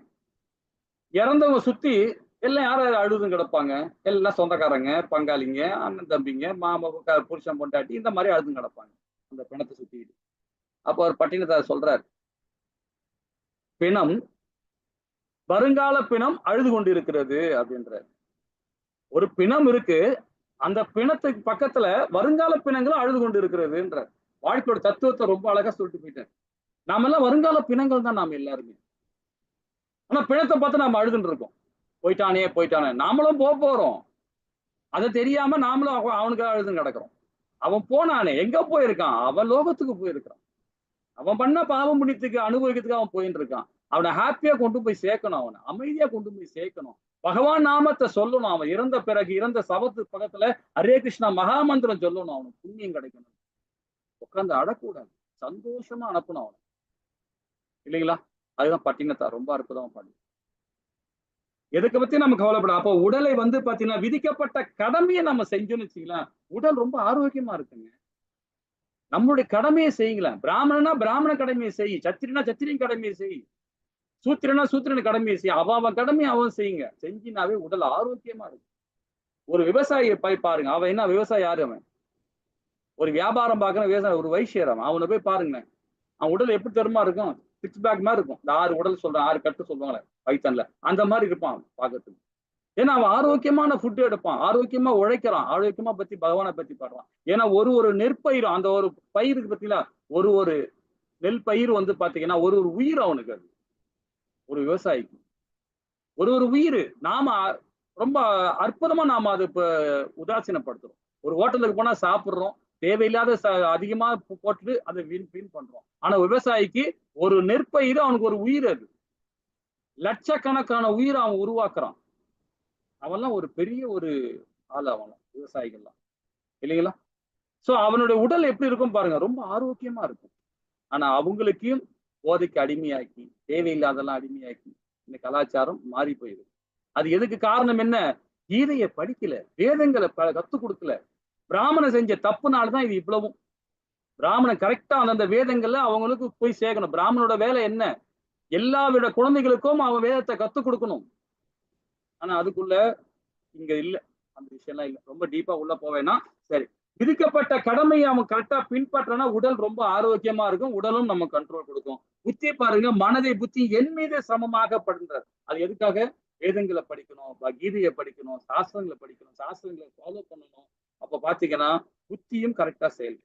இறந்தவங்க சுத்தி எல்லாம் யாரும் அழுதும் கிடப்பாங்க, எல்லாம் சொந்தக்காரங்க, பங்காளிங்க, அண்ணன் தம்பிங்க, மாமா, புருஷன், பொண்டாட்டி, இந்த மாதிரி அழுதும் கிடப்பாங்க அந்த பிணத்தை சுத்திட்டு. அப்போ ஒரு பட்டினத்தார் சொல்றார், பிணம், வருங்கால பிணம் அழுது கொண்டு இருக்கிறது அப்படின்ற. ஒரு பிணம் இருக்கு, அந்த பிணத்துக்கு பக்கத்துல வருங்கால பிணங்களும் அழுது கொண்டு இருக்கிறதுன்ற வாழ்க்கையோட தத்துவத்தை ரொம்ப அழகா சொல்லிட்டு போயிட்டேன். நாம எல்லாம் வருங்கால பிணங்கள் தான், நாம எல்லாருமே. ஆனா பிணத்தை பார்த்து நாம அழுதுன்னு இருக்கோம், போயிட்டானே. நாமளும் போறோம், அதை தெரியாம நாமளும் அவனுக்காக அழுதுன்னு கிடக்குறோம். அவன் போனானே, எங்க போயிருக்கான்? அவன் லோகத்துக்கு போயிருக்கான். அவன் பண்ண பாவம் புண்ணியத்துக்கு அனுபவிக்கிறதுக்கு அவன் போயிட்டு இருக்கான். அவனை ஹாப்பியா கொண்டு போய் சேர்க்கணும், அவனை அமைதியா கொண்டு போய் சேர்க்கணும். பகவான் நாமத்தை சொல்லணும். அவன் இறந்த பிறகு இறந்த சவத்து பக்கத்துல ஹரே கிருஷ்ணா மகாமந்திரம் சொல்லணும். அவனுக்கு புண்ணியம் கிடைக்கணும். உட்காந்து அடக்கூடாது, சந்தோஷமா அனுப்பணும் அவனை, இல்லைங்களா? அதுதான் பட்டினத்தார் ரொம்ப அற்புதமா பாடு. எதுக்கு பத்தி நம்ம கவலைப்பட. அப்போ உடலை பாத்தீங்கன்னா விதிக்கப்பட்ட கடமையை நம்ம செஞ்சோம்னு வச்சுக்கலாம், உடல் ரொம்ப ஆரோக்கியமா இருக்குங்க. நம்மளுடைய கடமையை செய்யுங்களேன். பிராமணனா பிராமண கடமையை செய், சத்திரனா சத்திரியின் கடமையை செய், சூத்திரனா சூத்திரன் கடமையை செய். அவன் கடமையை அவன் செய்யுங்க. செஞ்சினாவே உடல் ஆரோக்கியமா இருக்கும். ஒரு விவசாயியை போய் பாருங்க. அவன் என்ன விவசாயி யாரு? அவன் ஒரு வியாபாரம் பார்க்கணும், விவசாயம் ஒரு வைசியர். அவனை போய் பாருங்க, அவன் உடல் எப்படி தருமா இருக்கும்? 6 பேக் மாதிரி இருக்கும். இந்த 6 உடல் சொல்றேன், 6 கட்டு சொல்லுவாங்களே பைத்தன்ல, அந்த மாதிரி இருப்பான் பாக்கிறதுக்கு. ஏன்னா அவன் ஆரோக்கியமான ஃபுட்டு எடுப்பான், ஆரோக்கியமா உழைக்கிறான், ஆரோக்கியமா பத்தி பகவானை பத்தி பாடுறான். ஏன்னா ஒரு நெற்பயிரும், அந்த ஒரு பயிருக்கு பத்தினா ஒரு நெல் பயிர் பாத்தீங்கன்னா ஒரு உயிர் அவனுக்கு. அது ஒரு விவசாயிக்கு ஒரு உயிர். நாம ரொம்ப அற்புதமா நாம அது இப்ப உதாசீனப்படுத்துறோம். ஒரு ஹோட்டலுக்கு போனா சாப்பிடுறோம், தேவையில்லாத அதிகமா போட்டு அதை வீண் பண்றோம். ஆனா விவசாயிக்கு ஒரு நெற்பயிர் அவனுக்கு ஒரு உயிர். அது லட்சக்கணக்கான உயிரை அவன் உருவாக்குறான். அவன்லாம் ஒரு பெரிய ஒரு ஆள், அவன்லாம் விவசாயிகள்லாம், இல்லைங்களா? சோ அவனுடைய உடல் எப்படி இருக்கும் பாருங்க, ரொம்ப ஆரோக்கியமா இருக்கும். ஆனா அவங்களுக்கும் போதைக்கு அடிமையாக்கி, தேவையில்லாதெல்லாம் அடிமையாக்கி இந்த கலாச்சாரம் மாறி போயிருக்கு. அது எதுக்கு காரணம் என்ன? கீதையை படிக்கல, வேதங்களை கத்துக் கொடுக்கல. பிராமணன் செஞ்ச தப்புனால்தான் இது இவ்வளவும். பிராமணன் கரெக்டா அந்த வேதங்கள்ல அவங்களுக்கு போய் சேர்க்கணும். பிராமணோட வேலை என்ன? எல்லா விட குழந்தைகளுக்கும் அவன் வேதத்தை கத்துக் கொடுக்கணும். ஆனா அதுக்குள்ள இங்க இல்ல, அந்த விஷயம்லாம் இல்ல. ரொம்ப டீப்பா உள்ள போவேன்னா சரி, விதிக்கப்பட்ட கடமையை அவன் கரெக்டா பின்பற்றனா உடல் ரொம்ப ஆரோக்கியமா இருக்கும், உடலும் நம்ம கண்ட்ரோல் கொடுக்கும். புத்தி பாருங்க, மனதை புத்தி என் மீது சமமாக படுன்றார். அது எதுக்காக? வேதங்களை படிக்கணும், கீதையை படிக்கணும், சாஸ்திரங்களை படிக்கணும், சாஸ்திரங்களை ஃபாலோ பண்ணணும். அப்ப பாத்தீங்கன்னா புத்தியும் கரெக்டா செயல்.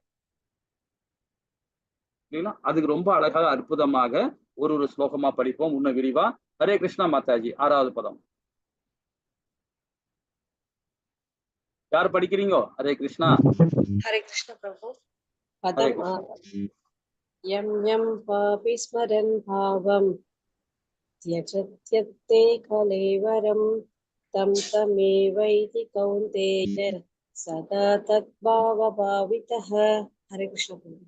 அதுக்கு ரொம்ப அழகாக அற்புதமாக ஒரு ஸ்லோகமா படிப்போம் இன்னும் விரிவா. ஹரே கிருஷ்ணா மாதாஜி. 6வது பதம் யார் படிக்கிறீங்க? ஹரே கிருஷ்ணா. ஹரே கிருஷ்ண பிரபு. பதம் யம் யம் பாபி ஸ்மரன் பாவம் த்யஜத்யத்தே கலேவரம் தம் தமேவைதி கௌந்தேய சதா தத்பாவ பாவிதஹ. ஹரே கிருஷ்ண பிரபு.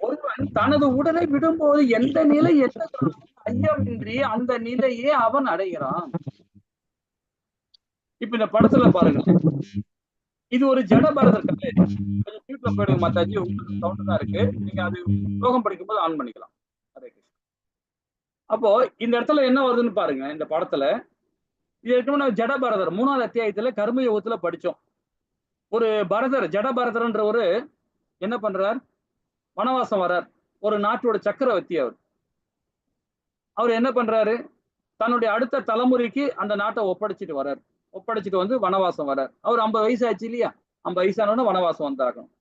ஒருவன் தனது உடலை விடும்போது எந்த நிலை ஐயமின்றி அந்த நிலையே அவன் அடைகிறான். இப்ப இந்த படத்துல பாருங்க, இது ஒரு ஜடபரதர் கதை. கொஞ்சம் மியூட்ல போயிடுங்க மாதாஜி, உங்களுக்கு சவுண்ட் தான் இருக்கு. நீங்க அது ஸ்லோகம் படிக்கும்போது ஆன் பண்ணிக்கலாம். ஹரே கிருஷ்ணா. அப்போ இந்த இடத்துல என்ன வருதுன்னு பாருங்க. இந்த படத்துல இது இருக்கணும். ஜடபரதர் 3வது அத்தியாயத்துல கர்ம யோகத்துல படிச்சோம். ஒரு பரதர், ஜடபரதர்ன்ற ஒரு என்ன பண்றார்? வனவாசம் வர்றார். ஒரு நாட்டோட சக்கரவர்த்தி அவர். அவர் என்ன பண்றாரு? தன்னுடைய அடுத்த தலைமுறைக்கு அந்த நாட்டை ஒப்படைச்சிட்டு வர்றார். ஒப்படைச்சிட்டு வனவாசம் வர்றார். அவர் 50 வயசு ஆச்சு இல்லையா? 50 வயசானோட வனவாசம் வந்தாகணும்.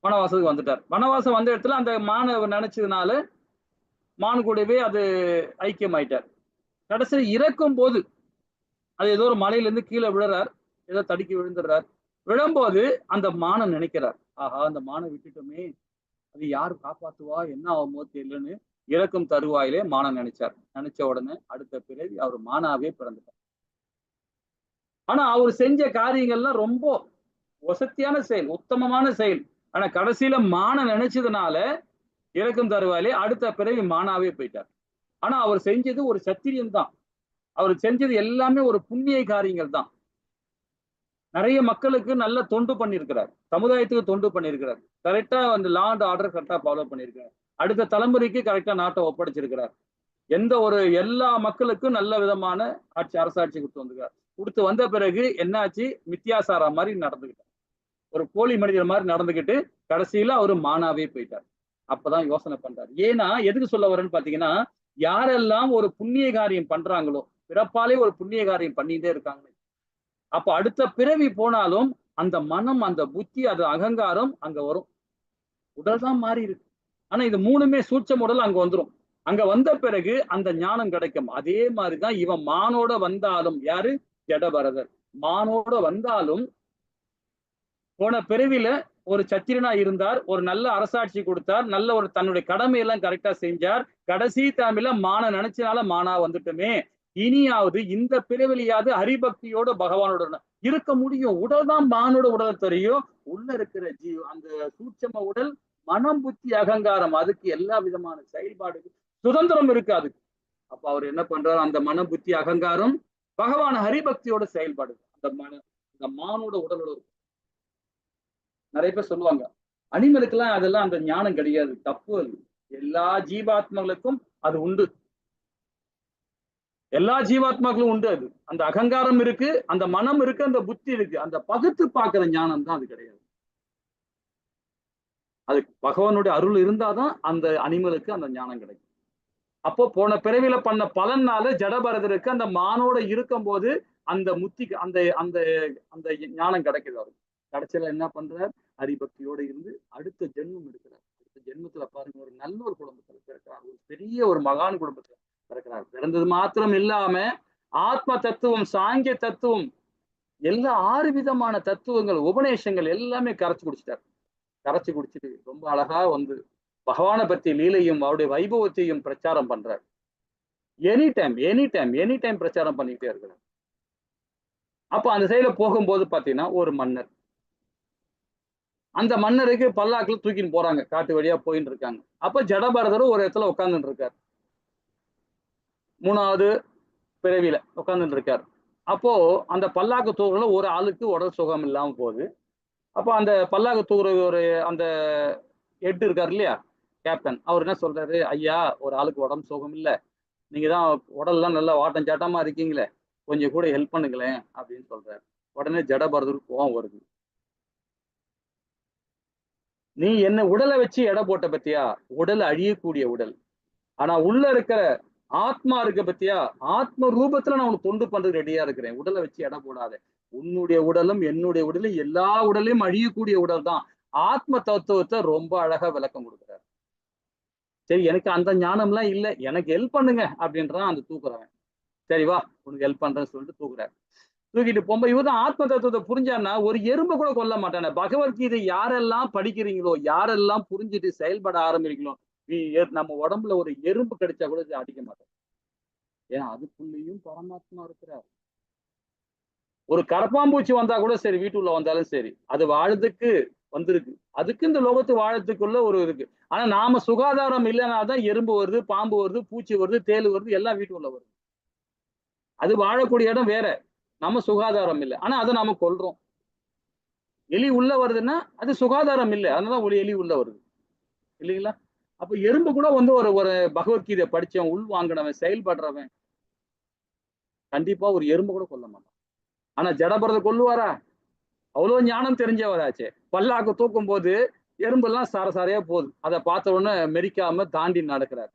வனவாசத்துக்கு வந்துட்டார். வனவாசம் வந்த இடத்துல அந்த மானை நினைச்சதுனால மான் கூடவே அது ஐக்கியமாயிட்டார். கடைசியில் இறக்கும் போது அது ஏதோ ஒரு மலையில இருந்து கீழே விழுறார், ஏதோ தடுக்கி விழுந்துடுறார். விழும்போது அந்த மானை நினைக்கிறார், ஆஹா அந்த மானை விட்டுட்டோமே, அது யாரு காப்பாத்துவா, என்ன ஆகுமோ தெரியலன்னு இறக்கும் தருவாயிலே மானை நினைச்சார். நினைச்ச உடனே அடுத்த பிறவி அவர் மானாவே பிறந்துட்டார். ஆனா அவர் செஞ்ச காரியங்கள்லாம் ரொம்ப வசத்தியான செயல், உத்தமமான செயல். ஆனா கடைசியில மானை நினைச்சதுனால இறக்கும் தருவாயிலே அடுத்த பிறவி மானாவே போயிட்டார். ஆனா அவர் செஞ்சது ஒரு சத்திரியன் தான். அவர் செஞ்சது எல்லாமே ஒரு புண்ணிய காரியங்கள் தான். நிறைய மக்களுக்கு நல்ல தொண்டு பண்ணியிருக்கிறார், சமுதாயத்துக்கு தொண்டு பண்ணியிருக்கிறார், கரெக்டா அந்த லா அண்ட் ஆர்டர் கரெக்டா ஃபாலோ பண்ணியிருக்கிறார், அடுத்த தலைமுறைக்கு கரெக்டா நாட்டை ஒப்படைச்சிருக்கிறார். எல்லா மக்களுக்கும் நல்ல விதமான அரசாட்சி கொடுத்து வந்த பிறகு என்னாச்சு? மித்தியாசாரா மாதிரி நடந்துகிட்டார், ஒரு போலி மனிதர் மாதிரி நடந்துகிட்டு கடைசியில அவரு மானாவே போயிட்டார். அப்பதான் யோசனை பண்றாரு. ஏன்னா எதுக்கு சொல்ல வரேன்னு பாத்தீங்கன்னா, யாரெல்லாம் ஒரு புண்ணிய காரியம் பண்றாங்களோ, பிறப்பாலே ஒரு புண்ணிய காரியம் பண்ணிட்டே இருக்காங்க, அப்ப அடுத்த பிறவி போனாலும் அந்த மனம், அந்த புத்தி, அது அகங்காரம் அங்க வரும். உடல் தான் மாறி இருக்கு, ஆனா இது 3மே சூட்சம உடல் அங்க வந்துடும். அங்க வந்த பிறகு அந்த ஞானம் கிடைக்கும். அதே மாதிரிதான் இவன் மானோட வந்தாலும், யாரு? ஜடபரதர் மானோட வந்தாலும் போன பிறவில ஒரு சத்திரனா இருந்தார், ஒரு நல்ல அரசாட்சி கொடுத்தார், நல்ல ஒரு தன்னுடைய கடமையெல்லாம் கரெக்டா செஞ்சார். கடைசி டைம்ல மான நினைச்சனால மானா வந்துட்டுமே, இனியாவது இந்த பிறவிலையாவது ஹரிபக்தியோட பகவானோட இருக்க முடியும். உடல் தான் மானோட உடலை தெரியும், உள்ள இருக்கிற அந்த சூட்சம உடல், மனம், புத்தி, அகங்காரம், அதுக்கு எல்லா விதமான செயல்பாடு சுதந்திரம் இருக்கு அதுக்கு. அப்ப அவர் என்ன பண்றாரு, அந்த மனம், புத்தி, அகங்காரம் பகவான் ஹரிபக்தியோட செயல்பாடு அந்த மானோட உடலோட. நிறைய பேர் சொல்லுவாங்க அனிமலுக்கெல்லாம் அதெல்லாம் அந்த ஞானம் கிடையாது, தப்பு அது. எல்லா ஜீவாத்மகளுக்கும் அது உண்டு, எல்லா ஜீவாத்மாக்களும் உண்டு. அது அந்த அகங்காரம் இருக்கு, அந்த மனம் இருக்கு, அந்த புத்தி இருக்கு. அந்த பகுத்து பார்க்கிற ஞானம் தான் அது கிடையாது. அது பகவானுடைய அருள் இருந்தாதான் அந்த அனிமலுக்கு அந்த ஞானம் கிடைக்கும். அப்போ போன பிறவில பண்ண பலனால ஜடபரதருக்கு அந்த மானோட இருக்கும் போது அந்த முத்திக்கு அந்த அந்த அந்த ஞானம் கிடைக்குது. அவருக்கு கடைசியில என்ன பண்றார், ஹரிபக்தியோட இருந்து அடுத்த ஜென்மம் எடுக்கிறார். அடுத்த ஜென்மத்துல பாருங்க, ஒரு நல்ல ஒரு குடும்பத்துல பிறக்கிறார், ஒரு பெரிய ஒரு மகான் குடும்பத்துல பிறக்கிறார். பிறந்தது மாத்திரம் இல்லாம ஆத்ம தத்துவம், சாங்கிய தத்துவம், எல்லா 6 விதமான தத்துவங்கள், உபநேசங்கள் எல்லாமே கரைச்சு குடிச்சிட்டார். கரைச்சு குடிச்சிட்டு ரொம்ப அழகா வந்து பகவானை பத்தி லீலையும் அவருடைய வைபவத்தையும் பிரச்சாரம் பண்றார். எனி டைம் பிரச்சாரம் பண்ணிக்கிட்டே இருக்கிறார். அப்ப அந்த சைடுல போகும்போது பாத்தீங்கன்னா ஒரு மன்னர், அந்த மன்னருக்கு பல்லாக்குல தூக்கின்னு போறாங்க, காட்டு வழியா போயின்னு இருக்காங்க. அப்ப ஜடபரதரும் ஒரு இடத்துல உட்கார்ந்துட்டு இருக்காரு, 3வது பிறவியில உட்கார்ந்துட்டு இருக்காரு. அப்போ அந்த பல்லாக்கு தூக்குறதுல ஒரு ஆளுக்கு உடல் சுகம் இல்லாம போகுது. அப்போ அந்த பல்லாக்கு தூக்குற ஒரு அந்த ஹெட் இருக்காரு இல்லையா, கேப்டன், அவர் என்ன சொல்றாரு, ஐயா ஒரு ஆளுக்கு உடம்பு சுகம் இல்லை, நீங்க தான் உடல்லாம் நல்லா வாட்டம் சாட்டமா இருக்கீங்களே, கொஞ்சம் கூட ஹெல்ப் பண்ணுங்களேன் அப்படின்னு சொல்றாரு. உடனே ஜடபரதருக்கு கோவம் வருது, நீ என்ன உடலை வச்சு எடை போட்ட பத்தியா, உடல் அழியக்கூடிய உடல், ஆனா உள்ள இருக்கிற ஆத்மா இருக்க பத்தியா, ஆத்ம ரூபத்துல நான் உனக்கு தொண்டு பண்றது ரெடியா இருக்கிறேன், உடலை வச்சு எடை போடாத. உன்னுடைய உடலும் என்னுடைய உடலும் எல்லா உடலையும் அழியக்கூடிய உடல் தான். ஆத்ம தத்துவத்தை ரொம்ப அழகா விளக்கம் கொடுக்குறாரு. சரி, எனக்கு அந்த ஞானம்லாம் இல்லை, எனக்கு ஹெல்ப் பண்ணுங்க அப்படின்றான் அந்த தூக்குறவன். சரி வா உனக்கு ஹெல்ப் பண்றேன்னு சொல்லிட்டு தூக்குறாரு. தூக்கிட்டு போகும்போது இவர் தான் ஆத்ம தத்துவத்தை புரிஞ்சான்னா ஒரு எறும்பை கூட கொல்ல மாட்டானே. பகவத்கீதை யாரெல்லாம் படிக்கிறீங்களோ, யாரெல்லாம் புரிஞ்சுட்டு செயல்பட ஆரம்பிக்கிறீங்களோ, நம்ம உடம்புல ஒரு எறும்பு கடிச்சா கூட அடிக்க மாட்டோம். ஏன், அதுக்குள்ளேயும் பரமாத்மா இருக்கிறார். ஒரு கரப்பாம்பூச்சி வந்தா கூட சரி, வீட்டுக்குள்ள வந்தாலும் சரி, அது வாழறதுக்கு வந்திருக்கு, அதுக்கு இந்த லோகத்து வாழறதுக்குள்ள ஒரு இருக்கு. ஆனா நாம சுகாதாரம் இல்லைனாதான் எறும்பு வருது, பாம்பு வருது, பூச்சி வருது, தேள் வருது, எல்லாம் வீட்டுக்குள்ள வருது. அது வாழக்கூடிய இடம் வேற, நம்ம சுகாதாரம் இல்லை, ஆனா அதை நாம கொல்றோம். எலி உள்ள வருதுன்னா அது சுகாதாரம் இல்லை, அதனாலதான் ஒரு எலி உள்ள வருது இல்லைங்களா. அப்ப எறும்பு கூட வந்து ஒரு ஒரு பகவத்கீதை படிச்சவன், உள் வாங்கினவன், செயல்படுறவன் கண்டிப்பா ஒரு எறும்பு கூட கொல்ல மாட்டான். ஆனா ஜடபரதர் கொல்லுவாரா, அவ்வளவு ஞானம் தெரிஞ்சவராச்சே. பல்லாக்கு தூக்கும் போது எறும்பெல்லாம் சாரசாரையா போகுது, அதை பார்த்த உடனே மெரிக்காம தாண்டி நடக்கிறார்.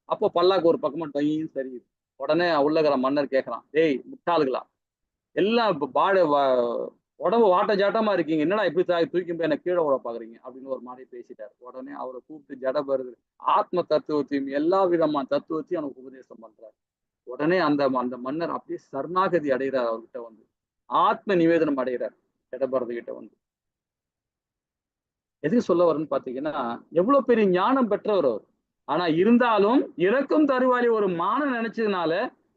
அப்போ பல்லாக்கு ஒரு பக்கமா டையும் சரியுது. உடனே உள்ளகிற மன்னர் கேட்கறான், டேய் முட்டாளுகளா, எல்லாம் இப்ப உடம்பு வாட்ட ஜாட்டமா இருக்கீங்க, என்னடா இப்படி தூக்கி போய் என்ன கீழே விட பாக்குறீங்க அப்படின்னு ஒரு மாதிரி பேசிட்டாரு. உடனே அவரை கூப்பிட்டு ஜடபரதர் ஆத்ம தத்துவத்தையும் எல்லா விதமான தத்துவத்தையும் அவனுக்கு உபதேசம் பண்றாரு. உடனே அந்த அந்த மன்னர் அப்படியே சரணாகதி அடைகிறார், அவர்கிட்ட வந்து ஆத்ம நிவேதனம் அடைகிறார் ஜடபரத கிட்ட வந்து. எதுக்கு சொல்ல வரும்னு பாத்தீங்கன்னா, எவ்வளவு பெரிய ஞானம் பெற்றவர் அவர். ஆனா இருந்தாலும் இறக்கும் தருவாரி ஒரு மானம் நினைச்சதுனால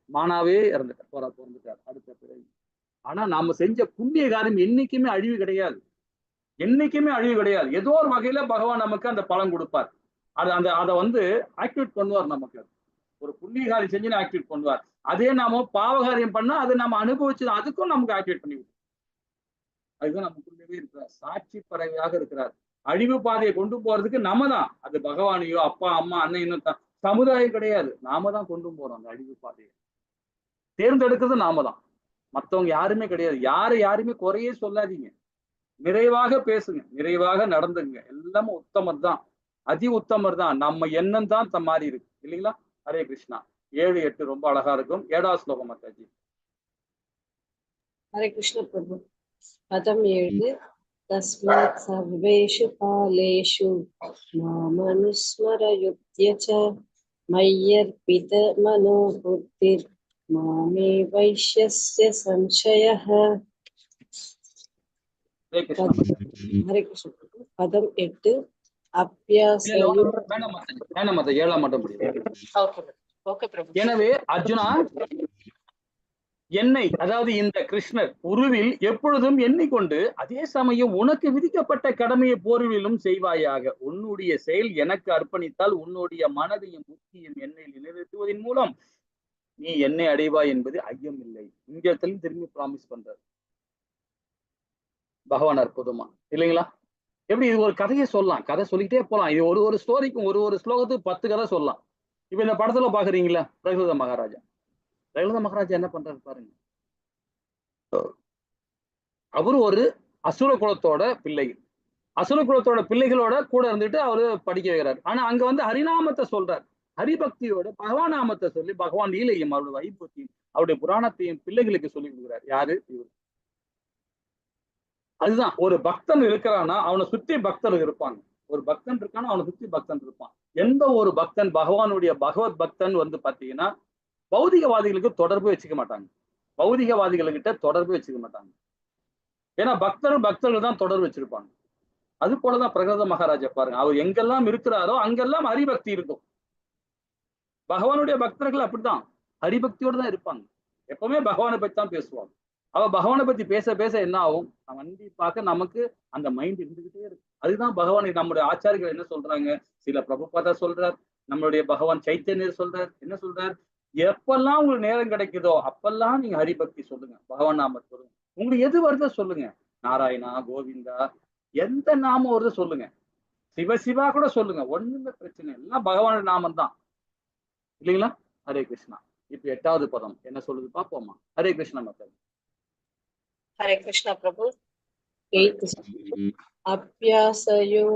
மானாவே பிறந்துட்டார் அடுத்த பிறகு. ஆனா நாம செஞ்ச புண்ணிய காரியம் என்னைக்குமே அழிவு கிடையாது, என்னைக்குமே அழிவு கிடையாது. ஏதோ ஒரு வகையில பகவான் நமக்கு அந்த பலன் கொடுப்பார். அதை வந்து ஆக்டிவேட் பண்ணுவார். நமக்கு ஒரு புண்ணிய காரியம் செஞ்சு ஆக்டிவேட் பண்ணுவார். அதே நாம பாவகாரியம் பண்ணா அதை நம்ம அனுபவிச்சு அதுக்கும் நமக்கு ஆக்டிவேட் பண்ணி விடும். அதுதான் நமக்குள்ளவே இருக்கிறார், சாட்சி பறவையாக இருக்கிறார். அழிவு பாதையை கொண்டு போறதுக்கு நம்ம தான், அது பகவானையோ அப்பா அம்மா அண்ணன் இன்னும் சமுதாயம் கிடையாது, நாம தான் கொண்டு போறோம் அந்த அழிவு பாதையை. தேர்ந்தெடுக்கிறது நாம தான், மற்றவங்க யாருமே கிடையாது. யாருமே குறையே சொல்லாதீங்க, நிறைவாக பேசுங்க, நிறைவாக நடந்துங்க, எல்லாமே உத்தமர் தான், அதி உத்தமர் தான். நம்ம எண்ணம் தான் மாறி இருக்கு இல்லைங்களா. ஹரே கிருஷ்ணா. 7, 8 ரொம்ப அழகா இருக்கும். 7வது ஸ்லோகம் மாதாஜி. ஹரே கிருஷ்ண பிரபு. பதம் 7. தஸ்மாத் சர்வேஷு காலேஷு மாமனுஸ்மர யுக்த்ய ச மய்யர்பித மனோ புத்திர் மாமே வைஷ்யஸ்ய சம்சயः. ஹரே கிருஷ்ணா மாதாஜி. ஹரே கிருஷ்ண பிரபு. பதம் 8 அப்பியாசயு. வேண்டாம் மாதாஜி, வேண்டாம் மாதாஜி, 7ஆம் மட்டும் முடியும். ஓகே பிரபு. எனவே அர்ஜுனா, என்னை அதாவது இந்த கிருஷ்ணர் உருவில் எப்பொழுதும் எண்ணிக்கொண்டு அதே சமயம் உனக்கு விதிக்கப்பட்ட கடமையை போர்விலும் செய்வாயாக. உன்னுடைய செயல் எனக்கு அர்ப்பணித்தால் உன்னுடைய மனதையும் புத்தியும் என்னை நிலைநிறுத்துவதன் மூலம் நீ என்னை அடைவாய் என்பது ஐயம் இல்லை. இந்த இடத்துல திரும்பி ப்ராமிஸ் பண்றாரு பகவான். அற்புதமா இல்லைங்களா? எப்படி இது ஒரு கதையை சொல்லலாம், கதை சொல்லிக்கிட்டே போலாம். இது ஒரு ஸ்டோரிக்கும் ஒரு ஸ்லோகத்துக்கு 10 கதை சொல்லலாம். இப்ப இந்த படத்துல பாக்குறீங்களா பிரகலாத மகாராஜா. பிரகலாத மகாராஜா என்ன பண்றாரு பாருங்க. அவரு ஒரு அசுர குலத்தோட பிள்ளை. அசுர குலத்தோட பிள்ளைகளோட கூட இருந்துட்டு அவரு படிக்க வைக்கிறார். ஆனா அங்க வந்து ஹரிநாமத்தை சொல்றார். ஹரிபக்தியோட பகவான் நாமத்தை சொல்லி பகவான் லீலையும் அவருடைய வைபவத்தையும் அவருடைய புராணத்தையும் பிள்ளைகளுக்கு சொல்லி கொடுக்குறாரு. யாரு இவர்? அதுதான் ஒரு பக்தன் இருக்கிறான்னா அவனை சுத்தி பக்தர்கள் இருப்பாங்க. ஒரு பக்தன் இருக்கானா அவனை சுத்தி பக்தன் இருப்பான். எந்த ஒரு பக்தன் பகவானுடைய பகவத் பக்தன் வந்து பாத்தீங்கன்னா பௌதிகவாதிகளுக்கு தொடர்பு வச்சுக்க மாட்டாங்க. பௌதிகவாதிகள்கிட்ட தொடர்பு வச்சுக்க மாட்டாங்க. ஏன்னா பக்தர்கள் தான் தொடர்பு வச்சிருப்பாங்க. அது போலதான் பிரகலாத மகாராஜா பாருங்க. அவர் எங்கெல்லாம் இருக்கிறாரோ அங்கெல்லாம் ஹரிபக்தி இருக்கும். பகவானுடைய பக்தர்கள் அப்படித்தான் ஹரிபக்தியோட தான் இருப்பாங்க. எப்பவுமே பகவானை பத்தி தான் பேசுவாங்க. அவ பகவானை பத்தி பேச பேச என்ன ஆகும், கண்டிப்பாக நமக்கு அந்த மைண்ட் இருந்துகிட்டே இருக்கு. அதுதான் பகவானை நம்முடைய ஆச்சாரிகள் என்ன சொல்றாங்க, சில பிரபுபாதா சொல்றார், நம்மளுடைய பகவான் சைத்தன்யர் சொல்றார். என்ன சொல்றார், எப்பெல்லாம் உங்களுக்கு நேரம் கிடைக்குதோ அப்பெல்லாம் நீங்க ஹரிபக்தி சொல்லுங்க, பகவான் நாம சொல்லுங்க. உங்களுக்கு எது வருதோ சொல்லுங்க. நாராயணா, கோவிந்தா, எந்த நாமம் வருதோ சொல்லுங்க. சிவசிவா கூட சொல்லுங்க, ஒண்ணுமே பிரச்சனை எல்லாம் பகவானுடைய நாமம் தான் இல்லைங்களா? ஹரே கிருஷ்ணா. இப்ப 8வது பதம் என்ன சொல்லுது பாப்போமா? ஹரே கிருஷ்ணா மக்கள். ஹரே கிருஷ்ணா பிரபு. 8th அப்பியாசயோகயுக்தேன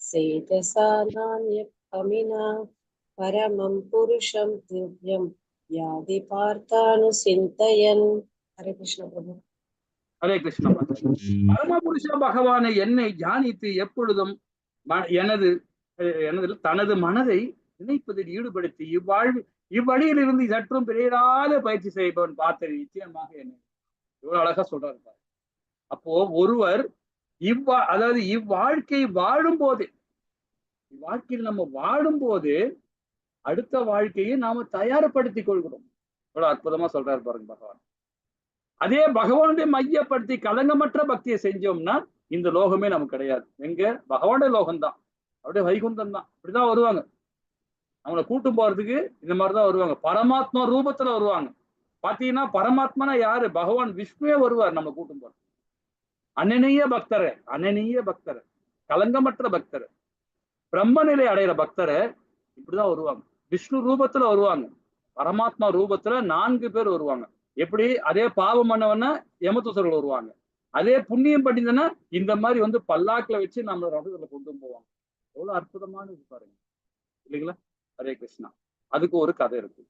சேதசா நான்யபமினா பரமம் புருஷம் திவ்யம் யாதி பார்த்தானு சிந்தயன். ஹரே கிருஷ்ணா பிரபு. ஹரே கிருஷ்ணா மக்கள். பரமபுருஷ பகவானை என்னை தியானித்து எப்பொழுதும் எனது தனது மனதை நினைப்பதில் ஈடுபடுத்தி இவ்வழியிலிருந்து சற்றும் பிழையிடாத பயிற்சி செய்பவன் பார்த்த நிச்சயமாக என்ன இவ்வளவு அழகா சொல்றாரு. அப்போ ஒருவர் அதாவது இவ்வாழ்க்கை வாழும் போது, இவ்வாழ்க்கையில் நம்ம வாழும் போது அடுத்த வாழ்க்கையை நாம தயார்படுத்திக் கொள்கிறோம். இவ்வளவு அற்புதமா சொல்றாரு பாருங்க பகவான். அதே பகவானுடைய மையப்படுத்தி கலங்கமற்ற பக்தியை செஞ்சோம்னா இந்த லோகமே நமக்கு கிடையாது. எங்க பகவானுடைய லோகம்தான், அப்படியே வைகுந்தம் தான். இப்படிதான் வருவாங்க அவங்கள கூட்டும் போறதுக்கு. இந்த மாதிரிதான் வருவாங்க, பரமாத்மா ரூபத்துல வருவாங்க. பாத்தீங்கன்னா பரமாத்மானா யாரு, பகவான் விஷ்ணுவே வருவார் நம்ம கூட்டும் போற. அனநீய பக்தரை, அனநீய பக்தரை, கலங்கமற்ற பக்தரை, பிரம்மநிலை அடைகிற பக்தரை இப்படிதான் வருவாங்க. விஷ்ணு ரூபத்துல வருவாங்க, பரமாத்மா ரூபத்துல 4 பேர் வருவாங்க. எப்படி, அதே பாவம் பண்ணவன யமதூசர்கள் வருவாங்க, அதே புண்ணியம் பண்ணிந்தனா இந்த மாதிரி வந்து பல்லாக்குல வச்சு நம்ம ரதத்துல கொண்டு போவாங்க. எவ்வளவு அற்புதமான இது பாருங்க இல்லைங்களா? ஹரே கிருஷ்ணா. அதுக்கு ஒரு கதை இருக்கு.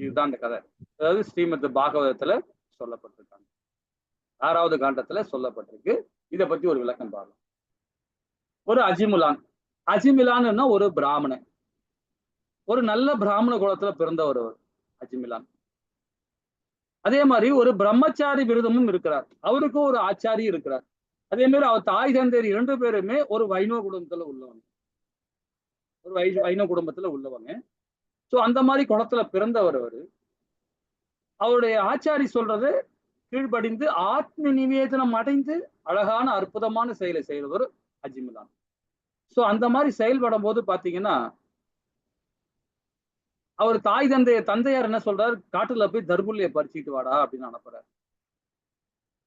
இதுதான் அந்த கதை. அதாவது ஸ்ரீமத் பாகவதத்துல சொல்லப்பட்டிருக்காங்க, 6வது காண்டத்துல சொல்லப்பட்டிருக்கு. இதை பத்தி ஒரு விளக்கம் பார்க்கலாம். ஒரு அஜிமிலான் ஒரு பிராமணன், ஒரு நல்ல பிராமண குலத்துல பிறந்தவர் அவர் அஜிமிலான். அதே மாதிரி ஒரு பிரம்மச்சாரி விரதமும் இருக்கிறார். அவருக்கும் ஒரு ஆச்சாரி இருக்கிறார். அதே மாதிரி அவர் தாய் தந்தையர் 2 பேருமே ஒரு வைணவ குடும்பத்துல உள்ளவங்க, ஒரு வைணவ குடும்பத்துல உள்ளவங்க. சோ அந்த மாதிரி குளத்துல பிறந்தவர் அவரு. அவருடைய ஆச்சாரி சொல்றது கீழ்படிந்து ஆத்ம நிவேதனம் அடைந்து அழகான அற்புதமான செயலை செய்யறவர் அஜிமிலான். சோ அந்த மாதிரி செயல்படும் போது பாத்தீங்கன்னா அவர் தாய் தந்தையார் என்ன சொல்றாரு, காட்டுல போய் தர்புல்லையை பறிச்சுட்டு வாடா அப்படின்னு அனுப்புறாரு.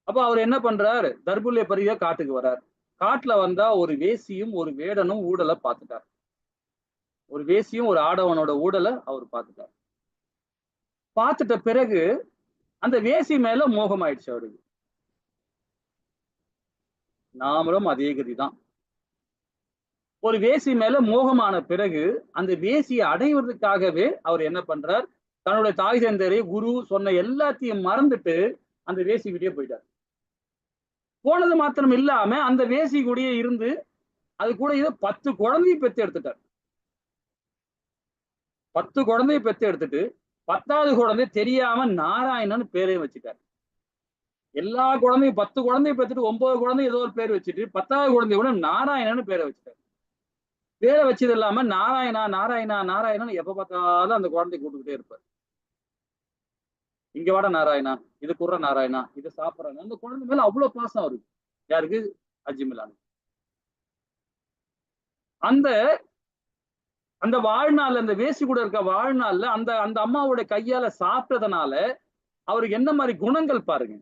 அப்ப அவர் என்ன பண்றாரு, தர்புல்லையை பறிக்க காட்டுக்கு வர்றார். காட்டுல வந்தா ஒரு வேசியும் ஒரு வேடனும் ஊடலை பார்த்துட்டார். ஒரு வேசியும் ஒரு ஆடவனோட ஊடலை அவர் பார்த்துட்டார். பார்த்துட்ட பிறகு அந்த வேசி மேல மோகம் ஆயிடுச்சு அவருக்கு. நாமளும் அதே கதிதான். ஒரு வேசி மேல மோகமான பிறகு அந்த வேசியை அடைவதற்காகவே அவர் என்ன பண்றார், தன்னுடைய தாய் தந்தையரை குரு சொன்ன எல்லாத்தையும் மறந்துட்டு அந்த வேசி கூடயே போயிட்டார். போனது மாத்திரம் இல்லாம அந்த வேசி கூடயே இருந்து அது கூட 10 குழந்தையை பெற்று எடுத்துட்டார். 10 குழந்தையை பெற்று எடுத்துட்டு 10வது குழந்தை தெரியாம நாராயணன் பேரையும் வச்சுட்டார். எல்லா குழந்தையும் 10 குழந்தைய பெற்றுட்டு 9 குழந்தை ஏதோ ஒரு பேர் வச்சுட்டு 10வது குழந்தைய கூட நாராயணன்னு பேரை வச்சுட்டாரு. பேரை வச்சது இல்லாம நாராயணா நாராயணா நாராயணன் எப்ப பார்த்தாலும் அந்த குழந்தைய கூப்பிட்டுக்கிட்டே இருப்பார். இங்க வாட நாராயணா, இது குர்ற நாராயணா, இது சாப்பிட்றாங்க. அந்த குழந்தை மேல அவ்வளவு பாசம் வருது. யாருக்கு? அஜிமிலான். அந்த அந்த வாழ்நாள், அந்த வேசி கூட இருக்க வாழ்நாள்ல அந்த அந்த அம்மாவோட கையால சாப்பிட்டதுனால அவருக்கு என்ன மாதிரி குணங்கள் பாருங்க.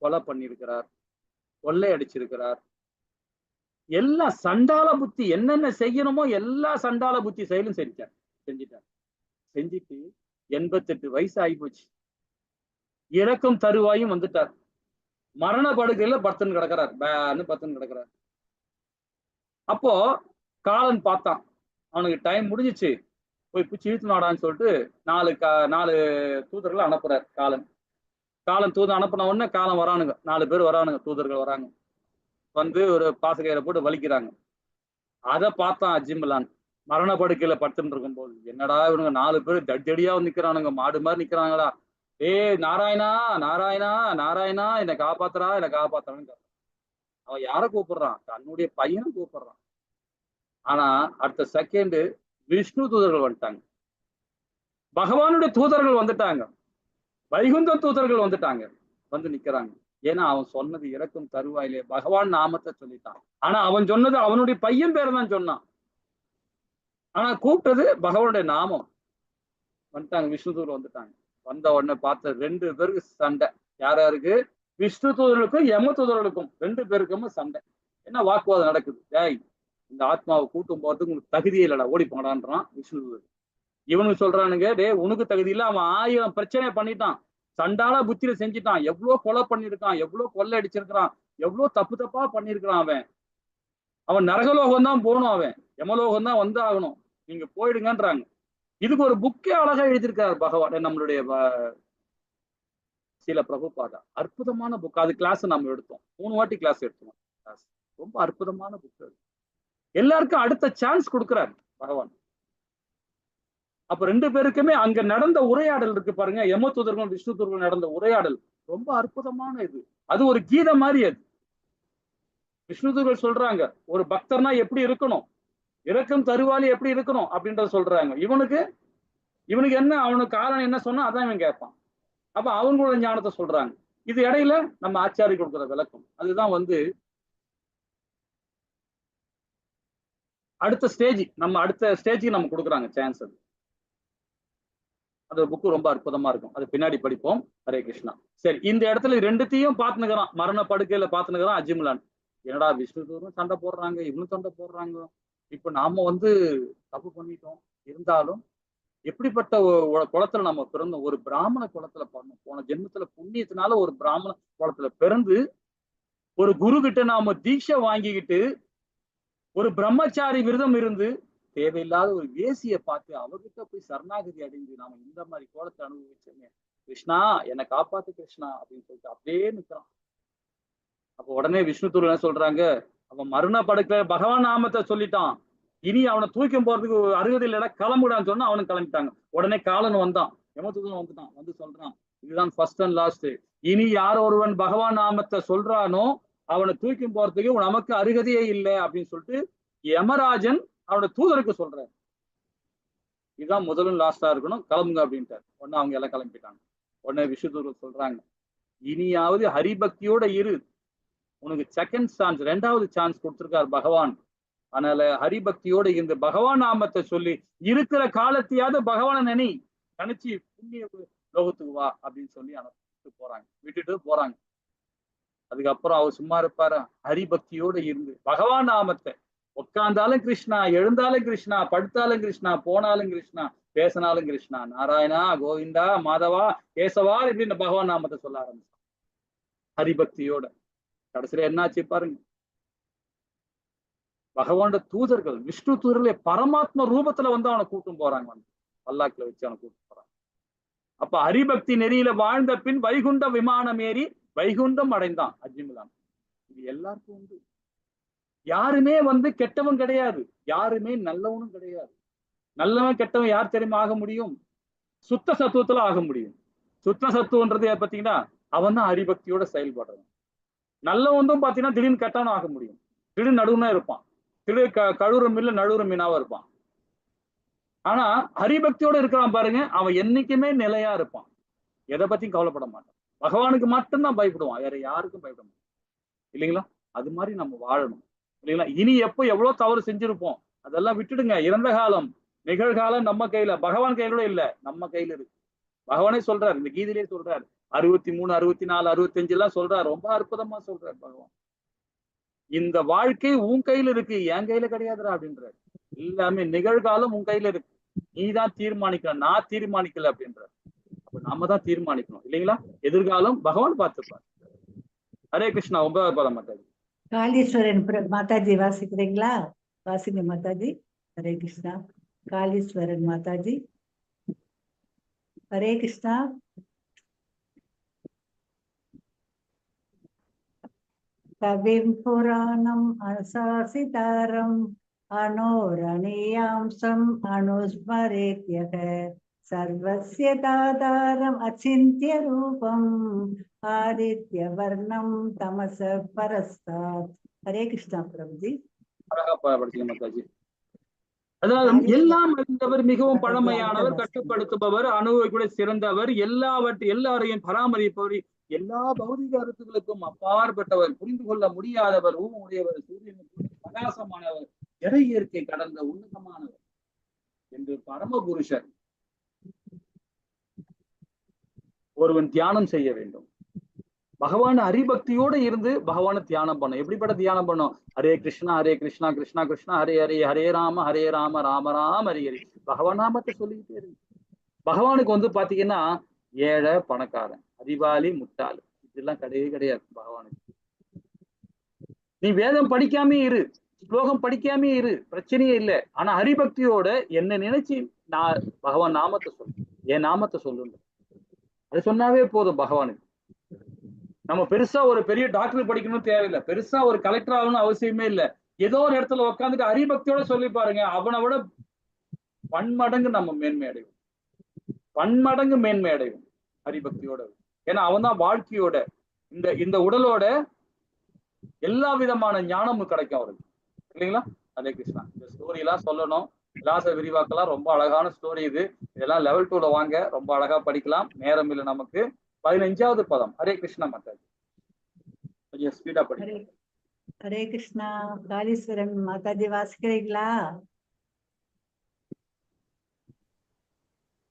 கொலை பண்ணியிருக்கிறார், கொள்ளை அடிச்சிருக்கிறார், எல்லா சண்டால புத்தி என்னென்ன செய்யணுமோ எல்லா சண்டால புத்தி செயலும் செஞ்சிட்டார். செஞ்சுட்டு 88 வயசு ஆகி போச்சு. இறக்கும் தருவாயும் வந்துட்டார். மரண படுக்கையில படுத்துன்னு கிடக்கிறார். படுத்துன்னு கிடக்கிறார். அப்போ காலன் பார்த்தான், அவனுக்கு டைம் முடிஞ்சிச்சு, போய் பிடிச்சி இழுத்துனாடான்னு சொல்லிட்டு 4 தூதர்களை அனுப்புறார் காலன். தூதர் அனுப்பின உடனே காலம் வரானுங்க, 4 பேர் வரானுங்க, தூதர்கள் வராங்க. வந்து ஒரு பாசகையில போட்டு வலிக்கிறாங்க. அதை பார்த்தான் அஜிமிலான். மரண படுக்கையில படுத்துட்டு இருக்கும் போது, என்னடா இவனுங்க 4 பேர் தடியா நிக்கிறானுங்க, மாடு மாதிரி நிக்கிறாங்களா, நாராயணா நாராயணா நாராயணா என்னை காப்பாத்துறா என்னை காப்பாத்துறான்னு. அவன் யாரை கூப்பிடுறான்? தன்னுடைய பையனை கூப்பிடுறான். ஆனா அடுத்த செகண்ட் விஷ்ணு தூதர்கள் வந்துட்டாங்க, பகவானுடைய தூதர்கள் வந்துட்டாங்க, வைகுந்த தூதர்கள் வந்துட்டாங்க, வந்து நிக்கிறாங்க. ஏன்னா அவன் சொன்னது இறக்கும் தருவாயிலே பகவான் நாமத்தை சொல்லிட்டான். ஆனா அவன் சொன்னது அவனுடைய பையன் பேரை தான் சொன்னான். ஆனா கூப்பிட்டது பகவானுடைய நாமம். வந்துட்டாங்க, விஷ்ணு தூதர் வந்துட்டாங்க. வந்த உடனே பார்த்த 2 பேருக்கு சண்டை. யாருக்கு? விஷ்ணு தூதர்களுக்கும் யம தூதர்களுக்கும் 2 பேருக்கும் சண்டை. என்ன வாக்குவாதம் நடக்குது? இந்த ஆத்மாவை கூட்டும் போறதுக்கு உங்களுக்கு தகுதியே இல்லடா, ஓடி போடான்றான் விஷ்ணு தூதர். இவனுக்கு சொல்றானுங்க, உனக்கு தகுதி இல்ல, அவன் 1000 பிரச்சனை பண்ணிட்டான், சண்டால புத்தியில செஞ்சுட்டான், எவ்வளவு கொலை பண்ணிருக்கான், எவ்வளவு கொள்ளை அடிச்சிருக்கிறான், எவ்வளவு தப்பா பண்ணிருக்கிறான், அவன் நரகலோகம் தான் போகணும், அவன் யமலோகம் தான் வந்து ஆகணும், நீங்க போயிடுங்கன்றாங்க. இதுக்கு ஒரு புக்கே அழகா எழுதியிருக்காரு பகவான், நம்மளுடைய சில பிரபுபாதா. அற்புதமான புக். அது கிளாஸ் நம்ம எடுத்தோம், 3 வாட்டி கிளாஸ் எடுத்தோம். ரொம்ப அற்புதமான புக். எல்லாருக்கும் அடுத்த சான்ஸ் கொடுக்கிறார் பகவான். அப்ப 2 பேருக்குமே அங்க நடந்த உரையாடல் இருக்கு பாருங்க, யம தூதர்கள் விஷ்ணு தூதர்கள் நடந்த உரையாடல் ரொம்ப அற்புதமான இது. அது ஒரு கீதை மாதிரி. அது விஷ்ணு தூதர்கள் சொல்றாங்க ஒரு பக்தர்னா எப்படி இருக்கணும், இறக்கும் தருவாளி எப்படி இருக்கணும் அப்படின்றத சொல்றாங்க. இவனுக்கு என்ன, அவனுக்கு காரணம் என்ன சொன்னா அதான் இவன் கேட்பான். அப்ப அவங்களோட ஞானத்தை சொல்றாங்க. இது இடையில நம்ம ஆச்சாரி கொடுக்குற விளக்கம். அதுதான் அடுத்த ஸ்டேஜுக்கு நம்ம கொடுக்குறாங்க சான்ஸ். அது புக்கு ரொம்ப அற்புதமா இருக்கும், அது பின்னாடி படிப்போம். ஹரே கிருஷ்ணா. சரி, இந்த இடத்துல 2த்தையும் பார்த்துனுக்கிறான், மரண படுக்கையில பார்த்துனுக்கிறான் அஜிமிலான். என்னடா விஷ்ணு தூதரும் சண்டை போடுறாங்க, இவனும் சண்டை போடுறாங்க, இப்ப நாம தப்பு பண்ணிட்டோம், இருந்தாலும் எப்படிப்பட்ட குளத்துல நம்ம பிறந்தோம், ஒரு பிராமண குளத்துல பிறந்தோம், போன ஜென்மத்துல புண்ணியத்தினால ஒரு பிராமண குளத்துல பிறந்து ஒரு குரு கிட்ட நாம தீட்சை வாங்கிக்கிட்டு ஒரு பிரம்மச்சாரி விரதம் இருந்து தேவையில்லாத ஒரு வேசியை பார்த்து அவர்கிட்ட போய் சரணாகதி அடைஞ்சு நாம இந்த மாதிரி கோலத்தை அனுபவிச்சோமே, கிருஷ்ணா என்னை காப்பாத்து கிருஷ்ணா அப்படின்னு சொல்லிட்டு அப்படியே நிற்கிறான். அப்ப உடனே விஷ்ணு தூதர் என்ன சொல்றாங்க, அவன் மரண படுக்கையில பகவான் நாமத்தை சொல்லிட்டான், இனி அவனை தூக்கம் போறதுக்கு அருகதை இல்லடா, கிளம்புடான்னு சொன்னா அவனுக்கு கிளம்பிட்டாங்க. உடனே காலன் வந்தான், யமதூதன் வந்துட்டான், வந்து சொல்றான், இதுதான் ஃபர்ஸ்ட் அண்ட் லாஸ்ட், இனி யார் ஒருவன் பகவான் நாமத்தை சொல்றானோ அவனை தூக்கம் போறதுக்கு நமக்கு அருகதையே இல்லை அப்படின்னு சொல்லிட்டு யமராஜன் அவனோட தூதருக்கு சொல்றாரு, இதுதான் முதலும் லாஸ்டா இருக்கணும், கிளம்புங்க அப்படின்ட்டார். உடனே அவங்க எல்லாம் கிளம்பிட்டாங்க. உடனே விஷ்ணு தூதர் சொல்றாங்க, இனியாவது ஹரிபக்தியோட இரு, உனக்கு செகண்ட் சான்ஸ், 2வது சான்ஸ் கொடுத்திருக்கார் பகவான். அதனால ஹரிபக்தியோட இருந்து பகவான் நாமத்தை சொல்லி இருக்கிற காலத்தையாவது பகவானை நினைச்சு புண்ணிய லோகத்துக்கு வா அப்படின்னு சொல்லி விட்டுட்டு போறாங்க. அதுக்கப்புறம் அவர் சும்மா இருப்பாரு, ஹரிபக்தியோட இருந்து பகவான் நாமத்தை, உட்கார்ந்தாலும் கிருஷ்ணா, எழுந்தாலும் கிருஷ்ணா, படுத்தாலும் கிருஷ்ணா, போனாலும் கிருஷ்ணா, பேசினாலும் கிருஷ்ணா, நாராயணா கோவிந்தா மாதவா கேசவா இப்படின்னு பகவான் நாமத்தை சொல்ல ஆரம்பிச்சான் ஹரிபக்தியோட. கடைசியில என்னாச்சு பாருங்க, பகவானோட தூதர்கள் விஷ்ணு தூதர்களே பரமாத்ம ரூபத்துல அவனை கூட்டும் போறாங்க, பல்லாக்குல வச்சு அவனை கூட்டும் போறாங்க. அப்ப ஹரிபக்தி நெறியில வாழ்ந்த பின் வைகுண்ட விமானம் ஏறி வைகுண்டம் அடைந்தான் அஜிமிலான். இது எல்லாருக்கும் உண்டு. யாருமே கெட்டவன் கிடையாது, யாருமே நல்லவனும் கிடையாது. நல்லவன் கெட்டவன் யார் தெரியுமா ஆக முடியும்? சுத்த சத்துவத்துல ஆக முடியும். சுத்த சத்துவன்றது பாத்தீங்கன்னா அவன் தான் ஹரிபக்தியோட செயல்படுறான். நல்லவன் பாத்தீங்கன்னா திடீர்னு கெட்டவனும் ஆக முடியும், திடீர்னு நடுவுனா இருப்பான், திடீர் கழுவுற மீன்ல நடுவுற மீனாவா இருப்பான். ஆனா ஹரிபக்தியோட இருக்கிறான் பாருங்க, அவன் என்னைக்குமே நிலையா இருப்பான், எதை பத்தியும் கவலைப்பட மாட்டான், பகவானுக்கு மட்டும்தான் பயப்படுவான், வேற யாருக்கும் பயப்பட மாட்டான். இல்லைங்களா? அது மாதிரி நம்ம வாழணும். இல்லைங்களா? இனி எப்போ எவ்வளவு தவறு செஞ்சிருப்போம் அதெல்லாம் விட்டுடுங்க. இறந்த காலம் நிகழ்காலம் நம்ம கையில, பகவான் கையில இல்ல, நம்ம கையில இருக்கு. பகவானே சொல்றாரு, இந்த கீதையிலே சொல்றாரு, 63, 64, 65 எல்லாம் சொல்றாரு. ரொம்ப அற்புதமா சொல்றாரு பகவான். இந்த வாழ்க்கை உன் கையில இருக்கு, என் கையில கிடையாதுடா அப்படின்றாரு. எல்லாமே நிகழ்காலம் உன் கையில இருக்கு, நீதான் தீர்மானிக்கணும், நான் தீர்மானிக்கல அப்படின்றாரு. அப்ப நாம தான் தீர்மானிக்கணும். இல்லைங்களா? எதிர்காலம் பகவான் பார்த்துப்பார். ஹரே கிருஷ்ணா. 9வது பதம் மாதாஜி. காளீஸ்வரன் மாதாஜி வாசிக்கிறீங்களா? வாசிங்க மாதாஜி. ஹரே கிருஷ்ணா. காளீஸ்வரன் மாதாஜி. ஹரே கிருஷ்ணா. கவிம் புராணம் அனுசாசிதாரம் அனோரணீயாம்சம் அனுஸ்மரேத்யக சர்வஸ்ய தாதாரம் அச்சிந்திய ரூபம் ஆதித்ய வர்ணம் தமச பரஸ்தாத். ஹரே கிருஷ்ணா பிரபுஜி. அழகா படிச்சீங்க மாதாஜி. அதாவது எல்லாம் அறிந்தவர், மிகவும் பழமையானவர், கட்டுப்படுத்துபவர், அணுவை கூட சிறந்தவர், எல்லாரையும் பராமரிப்பவர், எல்லா பௌதிக கருத்துக்களுக்கும் அப்பாற்பட்டவர், புரிந்து கொள்ள முடியாதவர், உடையவர், சூரியனுக்கு பிரகாசமானவர், இறை இயற்கை கடந்த உன்னதமானவர் என்று பரமபுருஷர் ஒருவன் தியானம் செய்ய வேண்டும். பகவான் ஹரிபக்தியோட இருந்து பகவானை தியானம் பண்ணும். எப்படிப்பட்ட தியானம் பண்ணும்? ஹரே கிருஷ்ணா ஹரே கிருஷ்ணா கிருஷ்ணா கிருஷ்ணா ஹரே ஹரே, ஹரே ராம ராம ராம ஹரி ஹரி. பகவான் நாமத்தை சொல்லிக்கிட்டே இருக்கு. பகவானுக்கு பாத்தீங்கன்னா ஏழை பணக்காரன், அறிவாளி முட்டாளு, இதெல்லாம் கிடையவே கிடையாது பகவானுக்கு. நீ வேதம் படிக்காமே இரு, ஸ்லோகம் படிக்காமே இரு, பிரச்சனையே இல்லை. ஆனா ஹரிபக்தியோட என்ன நினைச்சு நான் பகவான் நாமத்தை சொல்லு, என் நாமத்தை சொல்லுங்க, அது சொன்னாவே போதும் பகவானுக்கு. நம்ம பெருசா ஒரு பெரிய டாக்டர் படிக்கணும்னு தேவையில்லை, பெருசா ஒரு கலெக்டர் ஆகணும்னு அவசியமே இல்லை. ஏதோ ஒரு இடத்துல உட்காந்துட்டு ஹரிபக்தியோட சொல்லி பாருங்க, அவனை விட பன்மடங்கு நம்ம மேன்மை அடைவோம், பன்மடங்கு மேன்மை அடைவோம் ஹரிபக்தியோட. ஏன்னா அவன் தான் வாழ்க்கையோட இந்த உடலோட எல்லா விதமான ஞானமும் கிடைக்கும் அவருக்கு. இல்லைங்களா? ஹரே கிருஷ்ணா. இந்த ஸ்டோரி எல்லாம் சொல்லணும், விலாச விரிவாக்கலாம், ரொம்ப அழகான ஸ்டோரி இது. இதெல்லாம் லெவல் 2ல வாங்க, ரொம்ப அழகா படிக்கலாம். நேரம் இல்லை நமக்கு. 15வது பதம். ஹரே கிருஷ்ணா மாதாஜி. கொஞ்சம் ஸ்பீடா படி. ஹரே கிருஷ்ணா. காளீஸ்வரன் மாதாஜி வாசிக்கிறீங்களா?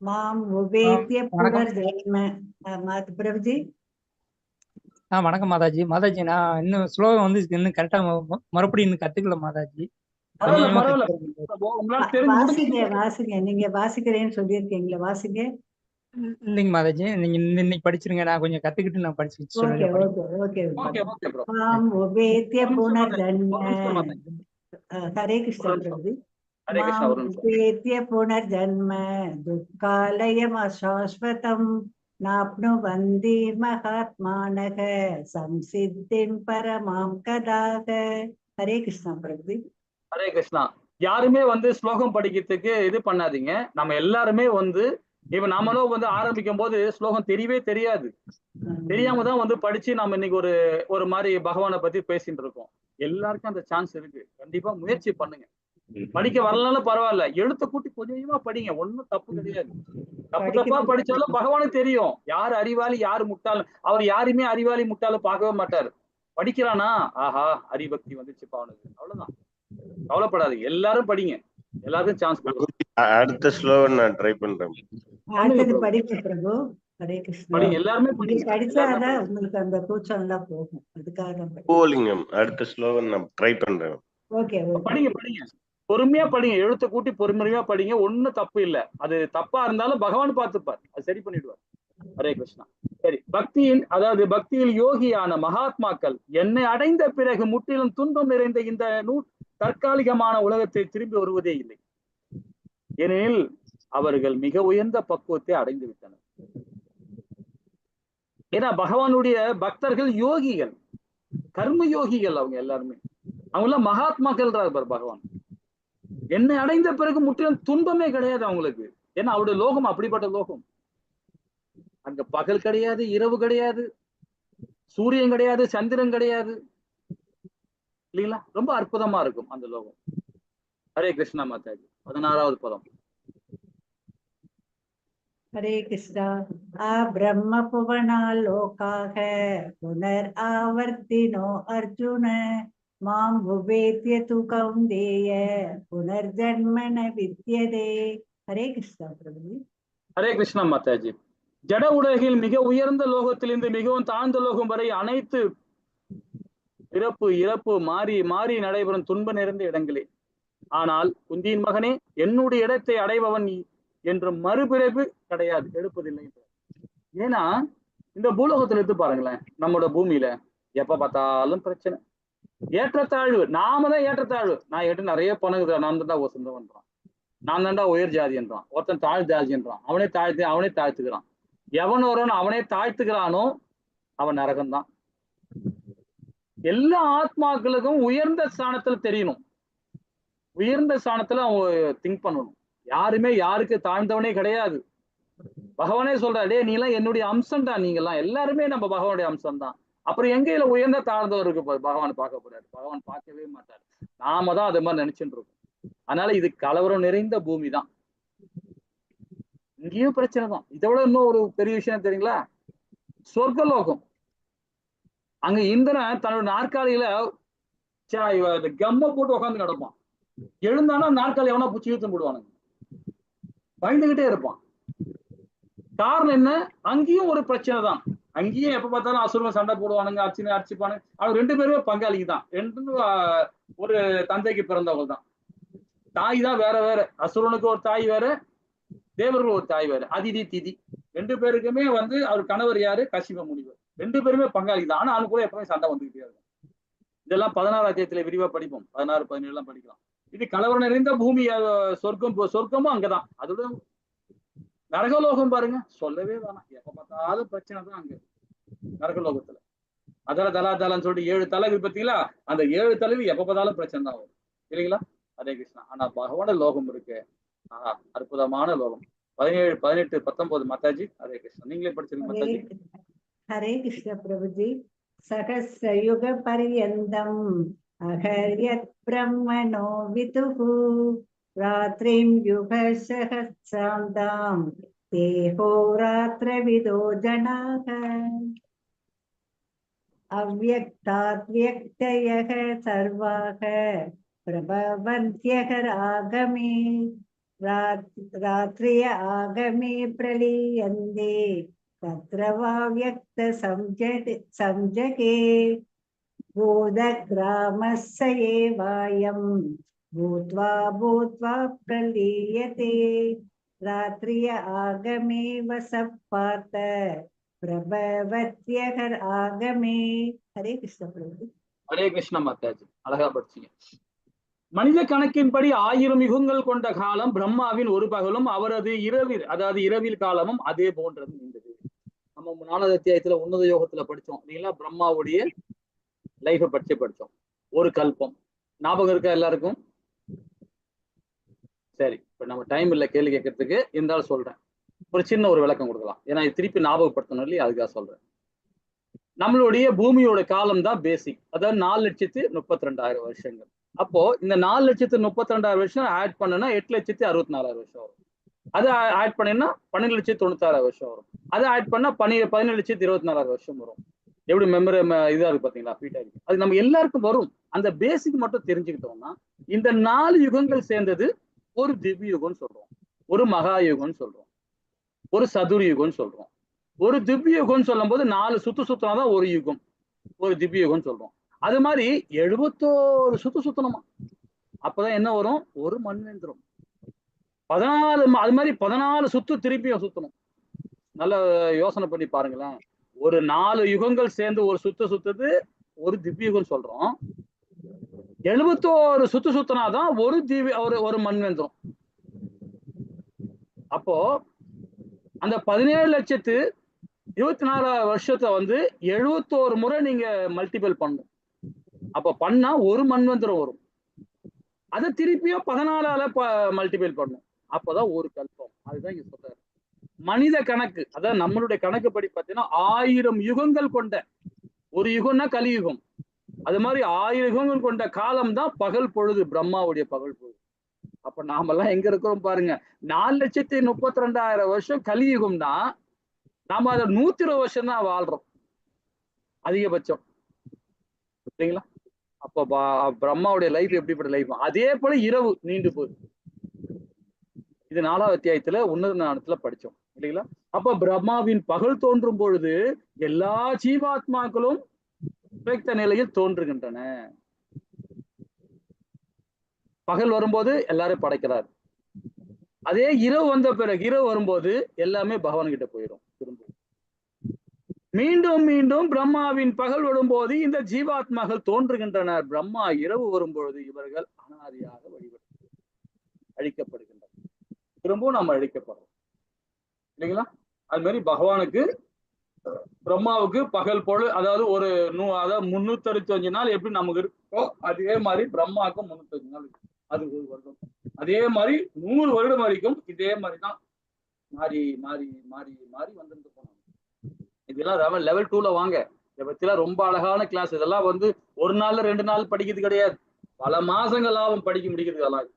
மாம் உபேத்ய புனர்ஜன்ம. பிரபுஜி. வணக்கம் மாதாஜி. மாதாஜி நான் இன்னும் ஸ்லோகம் இன்னும் கரெக்டா மறுபடியும் இன்னும் கத்துக்கல மாதாஜி. வாசிங்க, நீங்க வாசிக்கிறேன்னு சொல்லியிருக்கீங்களா? வாசிங்க. இல்லைங்க மாதாஜி, நீங்க இன்னைக்கு படிச்சிருங்க, நான் கொஞ்சம் கத்துக்கிட்டு நான் படிச்சுட்டு சொல்றேன். ஹரே கிருஷ்ணா பிரபுஜி. உபேத்ய புனர்ஜன்ம துக்காலயம் அசாஸ்வதம் நாப்னுவந்தி மகாத்மானக சம்சித்திம் பரமாம் கதாக. ஹரே கிருஷ்ணா பிரபுஜி. ஹரே கிருஷ்ணா. யாருமே ஸ்லோகம் படிக்கிறதுக்கு இது பண்ணாதீங்க. நம்ம எல்லாருமே இப்ப நாமளும் ஆரம்பிக்கும் போது ஸ்லோகம் தெரியவே தெரியாது, தெரியாம தான் படிச்சு நம்ம இன்னைக்கு ஒரு மாதிரி பகவானை பத்தி பேசிட்டு இருக்கோம். எல்லாருக்கும் அந்த சான்ஸ் இருக்கு, கண்டிப்பா முயற்சி பண்ணுங்க. படிக்க வரலனாலும் பரவாயில்ல, எழுத்த கூட்டி கொஞ்சமா படிங்க, ஒன்னும் தப்பு கிடையாது. தப்பா படிச்சாலும் பகவானுக்கு தெரியும் யாரு அறிவாளி யாரு முட்டாள். அவர் யாருமே அறிவாளி முட்டாள பார்க்கவே மாட்டாரு. படிக்கிறானா, ஆஹா ஹரிபக்தி வந்துச்சுப்பா அவனுக்கு, அவ்வளவுதான். கவலைப்படாது, எல்லாரும் படிங்க, எல்லாருக்கும் சான்ஸ் கொடுங்க. அடுத்த ஸ்லோகம் நான் ட்ரை பண்றேன். அடுத்தது படிங்க பிரபு. ஹரே கிருஷ்ணா. படிங்க, எல்லாருமே படிங்க. படிச்சாதான் உங்களுக்கு அந்த கூச்சம் எல்லாம் போகும், அதுக்காக போலிங்கம். அடுத்த ஸ்லோகம் நான் ட்ரை பண்றேன். ஓகே, படிங்க படிங்க, பொறுமையா படிங்க, எழுத்த கூட்டி பொறுமையா படிங்க, ஒண்ணும் தப்பு இல்ல. அது தப்பா இருந்தாலும் பகவான் பார்த்துப்பார், அது சரி பண்ணிடுவார். ஹரே கிருஷ்ணா. சரி, பக்தியில் யோகியான மகாத்மாக்கள் என்னை அடைந்த பிறகு முற்றிலும் துன்பம் நிறைந்த இந்த தற்காலிகமான உலகத்தை திரும்பி வருவதே இல்லை, ஏனெனில் அவர்கள் மிக உயர்ந்த பக்குவத்தை அடைந்து விட்டனர். ஏன்னா பகவானுடைய பக்தர்கள் யோகிகள், கர்ம யோகிகள், அவங்க எல்லாருமே அவங்க எல்லாம் மகாத்மாக்கள் பகவான். என்னை அடைந்த பிறகு முற்றிலும் துன்பமே கிடையாது அவங்களுக்கு. ஏன்னா அவருடைய லோகம் அப்படிப்பட்ட லோகம். அங்க பகல் கிடையாது, இரவு கிடையாது, சூரியன் கிடையாது, சந்திரன் கிடையாது, இல்லைங்களா? ரொம்ப அற்புதமா இருக்கும் அந்த லோகம். ஹரே கிருஷ்ணா மாதாஜி. 16வது பதம். हरे कृष्णा। ब्रह्म पुवना लोकाः पुनर् आवर्तिनो अर्जुन मां भुवेत्य तु कौन्तेय पुनर्जन्म न विद्यते। हरे कृष्णा प्रभु। ஹரே கிருஷ்ணா மாதாஜி. ஜட உலகில் மிக உயர்ந்த லோகத்திலிருந்து மிகவும் தாழ்ந்த லோகம் வரை அனைத்து பிறப்பு இறப்பு மாறி மாறி நடைபெறும் துன்ப நிறைந்த இடங்களே. ஆனால் குந்தியின் மகனே, என்னுடைய இடத்தை அடைபவன் என்று மறுபிறப்பு கிடையாது, எடுப்பதில்லை. ஏன்னா இந்த பூலோகத்துல எடுத்து பாருங்களேன், நம்மளோட பூமியில எப்ப பார்த்தாலும் பிரச்சனை, ஏற்றத்தாழ்வு. நாம தான் ஏற்றத்தாழ்வு. நான் என்கிட்ட நிறைய பணம், நான் தான்டா வசந்தவன்றான், நான் தான்டா உயர் ஜாதி என்றான், ஒருத்தன் தாழ் ஜாதி என்றான், அவனே தாழ்த்துக்கிறான். எவன் ஒருவன் அவனே தாழ்த்துக்கிறானோ அவன் நரகம்தான். எல்லா ஆத்மாக்களுக்கும் உயர்ந்த ஸ்தானத்துல தெரியணும், உயர்ந்த ஸ்தானத்துல அவன் திங்க் பண்ணணும். யாருமே யாருக்கு தாழ்ந்தவனே கிடையாது. பகவானே சொல்றா, டே நீ எல்லாம் என்னுடைய அம்சம்டா, நீங்க எல்லாம் எல்லாருமே நம்ம பகவானுடைய அம்சம் தான். அப்புறம் எங்கையில உயர்ந்த தாழ்ந்தவருக்கு பகவான் பார்க்க போறாரு? பகவான் பார்க்கவே மாட்டாரு. நாம தான் அது மாதிரி நினைச்சுட்டு இருக்கோம். அதனால இது கலவரம் நிறைந்த பூமி தான். இங்கேயும் பிரச்சனை தான். இதை விட இன்னும் ஒரு பெரிய விஷயம் தெரியுங்களா? சொர்க்கலோகம். அங்க இந்திரன் தன்னோட நாற்காலியில கம்ம போட்டு உட்காந்து கிடப்பான். எழுந்தானா நாற்காலி எவனா பூச்சி இழுத்து போடுவானுங்க, பயந்துகிட்டே இருப்பான். காரணம் என்ன? அங்கேயும் ஒரு பிரச்சனை தான். அங்கேயும் எப்ப பார்த்தாலும் அசுரன் சண்டை போடுவானுங்க, அடிச்சுப்பானுங்க. அவங்க 2 பேருமே பங்காளிக்கு தான். 2 ஒரு தந்தைக்கு பிறந்தவங்க தான். தாய் தான் வேற வேற. அசுரனுக்கு ஒரு தாய் வேற, தேவர்கள் ஒரு தாய் வேற. அதிதி திதி 2 பேருக்குமே அவர் கணவர் யாரு? கசிப முனிவர். 2 பேருமே பங்காளி தான். ஆனா அவனுக்குள்ள எப்பவுமே சண்டை வந்துகிட்டே இருக்கும். இதெல்லாம் 16 அத்தியாயத்துல விரிவா படிப்போம். 16, 17 எல்லாம் படிக்கலாம். இது கலவரம் நிறைந்த பூமி. சொர்க்கமும் அங்கதான். அதோட நரகலோகம் பாருங்க, சொல்லவே வேணாம். எப்ப பார்த்தாலும் பிரச்சனை தான் அங்க நரகலோகத்துல. தலான்னு சொல்லிட்டு 7 தலை பார்த்தீங்களா? அந்த 7 தலைவி எப்ப பார்த்தாலும் பிரச்சனை தான் வரும், இல்லைங்களா? ஹரே கிருஷ்ணா. ஆனா பகவான லோகம் இருக்கு, அற்புதமான லோகம். 17, 18, 19 மாதாஜி. ஹரே கிருஷ்ணா. நீங்களே படிச்சிருங்க மாதாஜி. हरे कृष्ण प्रभुजी। सहस्रयुग पर्यन्तम् अहर्यत् ब्रह्मणो विदुः रात्रिं युगसहस्रान्तां देहोरात्रविदो जनाः अव्यक्ताद्व्यक्तयः सर्वाः प्रभवन्त्यः आगमे रात्रिय आगमे प्रलीयन्ते तत्र वा व्यक्त संजके बोधग्रामस्य एवायं भूत्वा भूत्वा प्रलीयते रात्रिय आगमे वसपात प्रभवत्यः आगमे। हरे कृष्ण प्रभु। ஹரே கிருஷ்ண மாதாஜி. அழகா படிச்சீங்க. மனித கணக்கின்படி 1000 யுகங்கள் கொண்ட காலம் பிரம்மாவின் ஒரு பகலும் அவரது இரவில், அதாவது இரவில் காலமும் அதே போன்றது இருந்தது. நம்ம 4வது அத்தியாயத்துல உன்னத யோகத்துல படிச்சோம் இல்லைங்களா? பிரம்மாவுடைய லைஃபை படிச்சோம். ஒரு கல்பம் ஞாபகம் இருக்கா எல்லாருக்கும்? சரி, இப்ப நம்ம டைம் இல்லை கேள்வி கேட்கறதுக்கு, இருந்தாலும் சொல்றேன். ஒரு சின்ன ஒரு விளக்கம் கொடுக்கலாம், ஏன்னா திருப்பி ஞாபகப்படுத்தணும் இல்லையா? அதுக்காக சொல்றேன். நம்மளுடைய பூமியோட காலம் தான் பேசிக், அதாவது 4,32,000 வருஷங்கள். அப்போ இந்த 4,32,000 வருஷம் ஆட் பண்ணுனா 8,64,000 வருஷம் வரும். அதை ஆட் பண்ணினா 12,96,000 வருஷம் வரும். அதை ஆட் பண்ணா 17,24,000 வருஷம் வரும். எப்படி மெமரி இதா இருக்கு பாத்தீங்களா? பீட்டா இருக்கு. அது நம்ம எல்லாருக்கும் வரும். அந்த பேசிக் மட்டும் தெரிஞ்சுக்கிட்டோம்னா, இந்த 4 யுகங்கள் சேர்ந்தது ஒரு திவ்ய யுகம்னு சொல்றோம், ஒரு மகா யுகம்னு சொல்றோம், ஒரு சதுர யுகம்னு சொல்றோம். ஒரு திவ்ய யுகம்னு சொல்லும் போது 4 சுத்துனாதான் ஒரு யுகம், ஒரு திவ்ய யுகம்னு சொல்றோம். அது மாதிரி 71 சுத்தணுமா? அப்பதான் என்ன வரும்? ஒரு மன்வந்திரம். 14, அது மாதிரி 14 சுத்து திருப்பியும் சுத்தணும். நல்ல யோசனை பண்ணி பாருங்களேன். ஒரு 4 யுகங்கள் சேர்ந்து ஒரு சுத்துது ஒரு திவ்ய யுகம் சொல்றோம். 71 சுத்தனாதான் ஒரு திவ்ய ஒரு மன்வந்திரம். அப்போ அந்த 17,24,000 வருஷத்தை 71 முறை நீங்க மல்டிபிள் பண்ணணும். அப்ப பண்ணா ஒரு மன்வந்திரம் வரும். அதை திருப்பியும் 14ஆல மல்டிபிள் பண்ணும். அப்பதான் ஒரு கல்பம். அதுதான் இங்க சொல்றாரு. மனித கணக்கு, அதாவது நம்மளுடைய கணக்கு படி பார்த்தீங்கன்னா 1000 யுகங்கள் கொண்ட ஒரு யுகம்னா கலியுகம். அது மாதிரி 1000 யுகங்கள் கொண்ட காலம் தான் பகல் பொழுது, பிரம்மாவுடைய பகல் பொழுது. அப்ப நாமெல்லாம் எங்க இருக்கிறோம் பாருங்க. 4,32,000 வருஷம் கலியுகம்னா நாம அதை 120 வருஷம் தான் வாழ்றோம் அதிகபட்சம், சரிங்களா? அப்ப பிரம்மாவுடைய லைஃப் எப்படிப்பட்ட லைஃப். அதே போல இரவு நீண்டு போகுது. இது 4வது அத்தியாயத்துல உன்னத ஞானத்துல படிச்சோம் இல்லைங்களா? அப்ப பிரம்மாவின் பகல் தோன்றும் பொழுது எல்லா ஜீவாத்மாக்களும் விவேக்த நிலையில் தோன்றுகின்றன. பகல் வரும்போது எல்லாரும் படைக்கிறார். அதே இரவு வந்த பிறகு, இரவு வரும்போது எல்லாமே பகவான் கிட்ட போயிடும். திரும்ப மீண்டும் மீண்டும் பிரம்மாவின் பகல் வரும்போது இந்த ஜீவாத்மாக்கள் தோன்றுகின்றனர். பிரம்மா இரவு வரும்பொழுது இவர்கள் அனாதியாக வழிபட்டு அழிக்கப்படுகின்றனர். திரும்பவும் நம்ம அழிக்கப்படுறோம் இல்லைங்களா? அது மாதிரி பகவானுக்கு, பிரம்மாவுக்கு பகல் பொழுது, அதாவது ஒரு அதாவது 365 நாள் எப்படி நமக்கு இருக்கோ அதே மாதிரி பிரம்மாவுக்கும் 365 நாள் இருக்கு. அது ஒரு வருடம். அதே மாதிரி 100 வருடம் வரைக்கும் இதே மாதிரிதான் மாறி மாறி மாறி மாறி வந்துட்டு போனாங்க. இதெல்லாம் லெவல் 2ல வாங்க. இதை பத்திலாம் ரொம்ப அழகான கிளாஸ். இதெல்லாம் ஒரு நாள்ல 2 நாள் படிக்கிறது கிடையாது, பல மாசங்களாவும் படிக்க முடிக்கிறது. அதெல்லாம்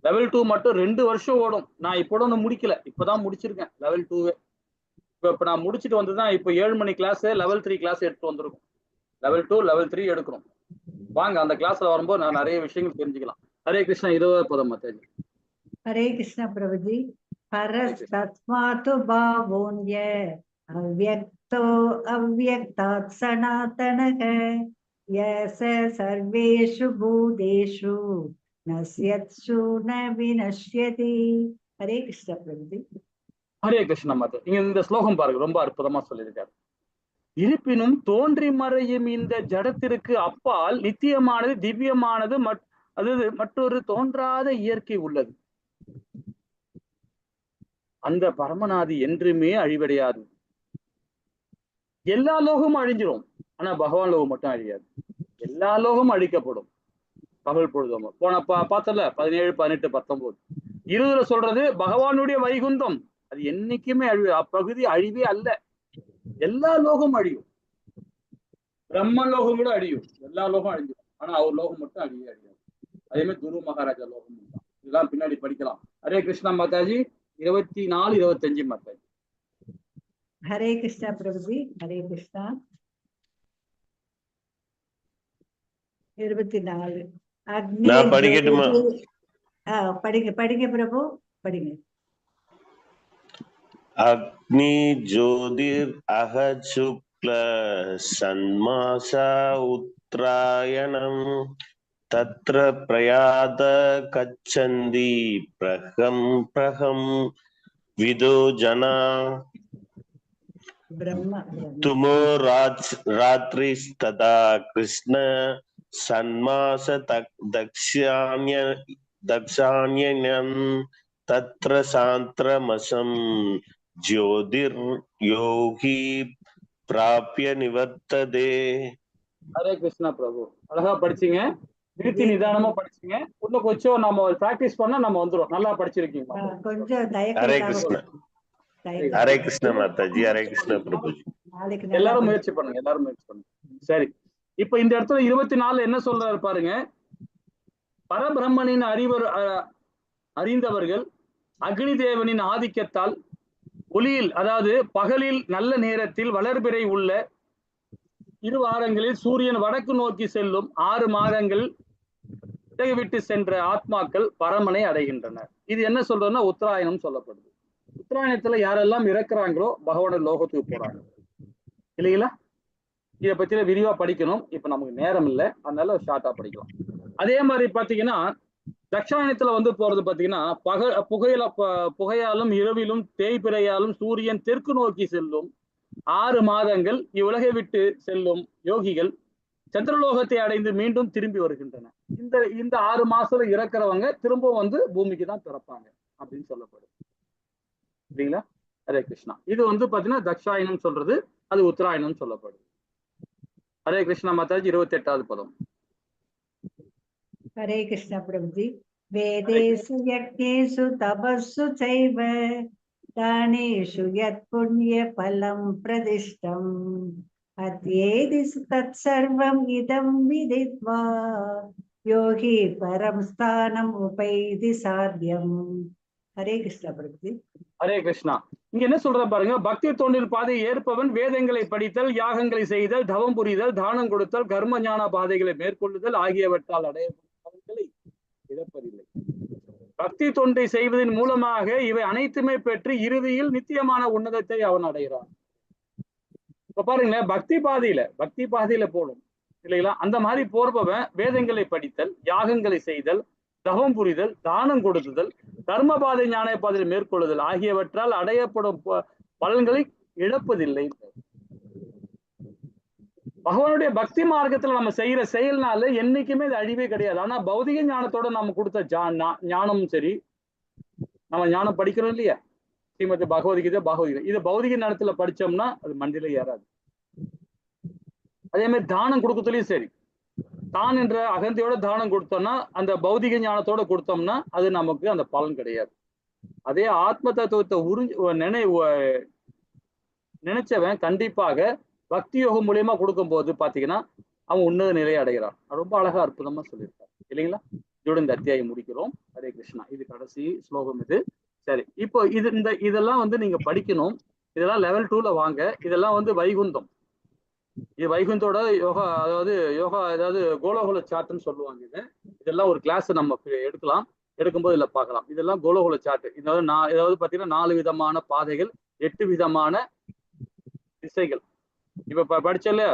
லெவல் 2 மட்டும் 2 வருஷம் ஓடும். நான் இப்போட ஒண்ணு முடிக்கல, இப்பதான் முடிச்சிருக்கேன் லெவல் 2. இப்ப நான் முடிச்சுட்டு வந்துதான் இப்ப 7 மணி கிளாஸ் லெவல் 3 கிளாஸ் எடுத்து வந்திருக்கும். லெவல் 2 லெவல் 3 எடுக்கிறோம். வாங்க, அந்த கிளாஸ்ல வரும்போது நான் நிறைய விஷயங்கள் தெரிஞ்சுக்கலாம். ஹரே கிருஷ்ணா. 20வது பதம் மாதாஜி. ஹரே கிருஷ்ண பிரபுஜி. பரஸ்தஸ்மாது பாவோன்ய அவ்யக்தோ அவ்யக்தாத் சனாதனக யஸ சர்வேஷு பூதேஷு நஸ்யத்சு ந வினஷ்யதி. ஹரே கிருஷ்ண பிரபுஜி. ஹரே கிருஷ்ணா மாதா. நீங்க இந்த ஸ்லோகம் பாருங்க, ரொம்ப அற்புதமா சொல்லியிருக்காரு. இருப்பினும் தோன்றி மறையும் இந்த ஜடத்திற்கு அப்பால் நித்தியமானது, திவ்யமானது, அது மற்றொரு தோன்றாத இயற்கை உள்ளது. அந்த பரமநாதி என்றுமே அழிவடையாது. எல்லா லோகமும் அழிஞ்சிரும், ஆனா பகவான் லோகம் மட்டும் அழியாது. எல்லா லோகமும் அழிக்கப்படும் பகல் பொழுதும். போன பார்த்தல 17, 18, 19, 20ல சொல்றது பகவானுடைய வைகுந்தம். அது என்னைக்குமே அப்பகுதி அழிவே அல்ல. எல்லா லோகமும் அழியும். பிரம்ம லோகம் கூட அழியும், எல்லா லோகம் அழிஞ்சிடும், ஆனா அவர் லோகம் மட்டும் அழியே அழியாது. அதே மாதிரி குரு மகாராஜா லோகம் தான். இதெல்லாம் பின்னாடி படிக்கலாம். ஹரே கிருஷ்ணா மாதாஜி. 24, 25 மாதாஜி. ஹரே கிருஷ்ணா பிரபுஜி. ஹரே கிருஷ்ணா. 24. நான் படிக்கட்டுமா? படிங்க படிங்க பிரபு, படிங்க. அக்னி ஜோதிர் அஹத் சுக்ல சன்மாசா உத்தராயணம் தத்ர பிரயாத கச்சந்தி பிரகம் பிரகம் விதோ ஜனா பிரம்மா துமோ ராத்ரிஸ்ததா கிருஷ்ண சன்மாச தக்ஷான்யம் தத்ர சாந்திரமசம் ஜோதிர் யோகி பிராப்ய நிவர்த்ததே. ஹரே கிருஷ்ணா பிரபு. அழகா படிச்சீங்க, நிறுத்தி நிதானமா படிச்சீங்க. இன்னும் கொஞ்சம் நம்ம பிராக்டிஸ் பண்ணா நம்ம வந்துடும். நல்லா படிச்சிருக்கீங்க. கொஞ்சம் ஹரே கிருஷ்ணா. ஹரே கிருஷ்ண மாதாஜி. ஹரே கிருஷ்ண பிரபுஜி. எல்லாரும் முயற்சி பண்ணுங்க, எல்லாரும் முயற்சி பண்ணுங்க. சரி, இப்ப இந்த இடத்துல 24 என்ன சொல்றாரு பாருங்க. பரபிரம்மனின் அறிந்தவர்கள் அக்னி தேவனின் ஆதிக்கத்தால் ஒளியில், அதாவது பகலில் நல்ல நேரத்தில் வளர்பிறை உள்ள 2 வாரங்களில் சூரியன் வடக்கு நோக்கி செல்லும் 6 மாதங்கள் விட்டு சென்ற ஆத்மாக்கள் பரமனை அடைகின்றனர். இது என்ன சொல்றதுன்னா உத்தராயணம் சொல்லப்படுது. உத்தராயணத்துல யாரெல்லாம் இறக்குறாங்களோ பகவான லோகத்துக்கு போறாங்க இல்லைங்களா? இதை பத்தின விரிவா படிக்கணும், இப்ப நமக்கு நேரம் இல்லை, அதனால ஷார்ட்டா படிக்கலாம். அதே மாதிரி பாத்தீங்கன்னா தட்சாயணத்துல போறது பாத்தீங்கன்னா புகையாலும் இரவிலும் தேய்பிறையாலும் சூரியன் தெற்கு நோக்கி செல்லும் 6 மாதங்கள் இவ்வுலகை விட்டு செல்லும் யோகிகள் சந்திரலோகத்தை அடைந்து மீண்டும் திரும்பி வருகின்றன. இந்த 6 மாசத்துல இறக்குறவங்க திரும்ப பூமிக்கு தான் பிறப்பாங்க அப்படின்னு சொல்லப்படுது. சரிங்களா? ஹரே கிருஷ்ணா. இது பாத்தீங்கன்னா தக்ஷாயணம் சொல்றது, அது உத்தராயணம் சொல்லப்படுது. ஹரே கிருஷ்ணா மாதாஜி. 28வது பதம். ஹரே கிருஷ்ண பிரபுஜி. வேதேஷு யக்ஞேஷு தபஸ்ஸு சைவ தானேஷு யத் புண்ணிய பலம் பிரதிஷ்டம் அத்யேதி தத் சர்வம் இதம் விதித்வா யோகி பரம் ஸ்தானம் உபைதி சாத்தியம். ஹரே கிருஷ்ணா பிரபுஜி. ஹரே கிருஷ்ணா. இங்க என்ன சொல்ற பாருங்க, பக்தி தொண்டில் பாதையை ஏற்பவன் வேதங்களை படித்தல், யாகங்களை செய்தல், தவம் புரிதல், தானம் கொடுத்தல், கர்ம ஞான பாதைகளை மேற்கொள்ளுதல் ஆகியவற்றால் அடையப்பட்ட இழப்பதில்லை. பக்தி தொண்டை செய்வதன் மூலமாக இவை அனைத்துமே பெற்று இறுதியில் நித்தியமான உன்னதத்தை அவன் அடைகிறான். இப்ப பாருங்களேன், பக்தி பாதையில போடும் இல்லைங்களா? அந்த மாதிரி போர்பவன் வேதங்களை படித்தல், யாகங்களை செய்தல், தவம் புரிதல், தானம் கொடுத்துதல், கர்மபாதை ஞான பாதையை மேற்கொள்ளுதல் ஆகியவற்றால் அடையப்படும் பலன்களை இழப்பதில்லை. பகவானுடைய பக்தி மார்க்கத்துல நம்ம செய்யற செயல்னால என்னைக்குமே இது அழிவே கிடையாது. ஆனா பௌதிக ஞானத்தோட நம்ம கொடுத்த ஞானமும் சரி, நம்ம ஞானம் படிக்கிறோம் இல்லையா, ஸ்ரீமதி பகவத்கீதை இது பௌதிக ஞானத்துல படிச்சோம்னா அது மண்டில ஏறாது. அதே மாதிரி தானம் கொடுக்கறதுலயும் சரி, தான் என்ற அகந்தையோட தானம் கொடுத்தோம்னா, அந்த பௌதிக ஞானத்தோட கொடுத்தோம்னா அது நமக்கு அந்த பலன் கிடையாது. அதே ஆத்ம தத்துவத்தை நினைச்சவன் கண்டிப்பாக பக்தி யோகம் மூலியமா கொடுக்கும் போது பாத்தீங்கன்னா அவன் உன்னத நிலையை அடைகிறான். ரொம்ப அழகா அற்புதமா சொல்லியிருக்காரு இல்லைங்களா? இதோட இந்த அத்தியாயம் முடிக்கிறோம். ஹரே கிருஷ்ணா. இது கடைசி ஸ்லோகம் இது. சரி, இப்போ இதெல்லாம் நீங்க படிக்கணும். இதெல்லாம் லெவல் 2ல வாங்க. இதெல்லாம் வைகுந்தம். இது வைகுந்தோட யோகா, அதாவது கோலோகுல சார்ட்னு சொல்லுவாங்க. இதெல்லாம் ஒரு கிளாஸ் நம்ம எடுக்கலாம். எடுக்கும்போது இதுல பார்க்கலாம். இதெல்லாம் கோலோகுல சார்ட். இதாவது பாத்தீங்கன்னா 4 விதமான பாதைகள், 8 விதமான திசைகள். இப்ப படிச்சல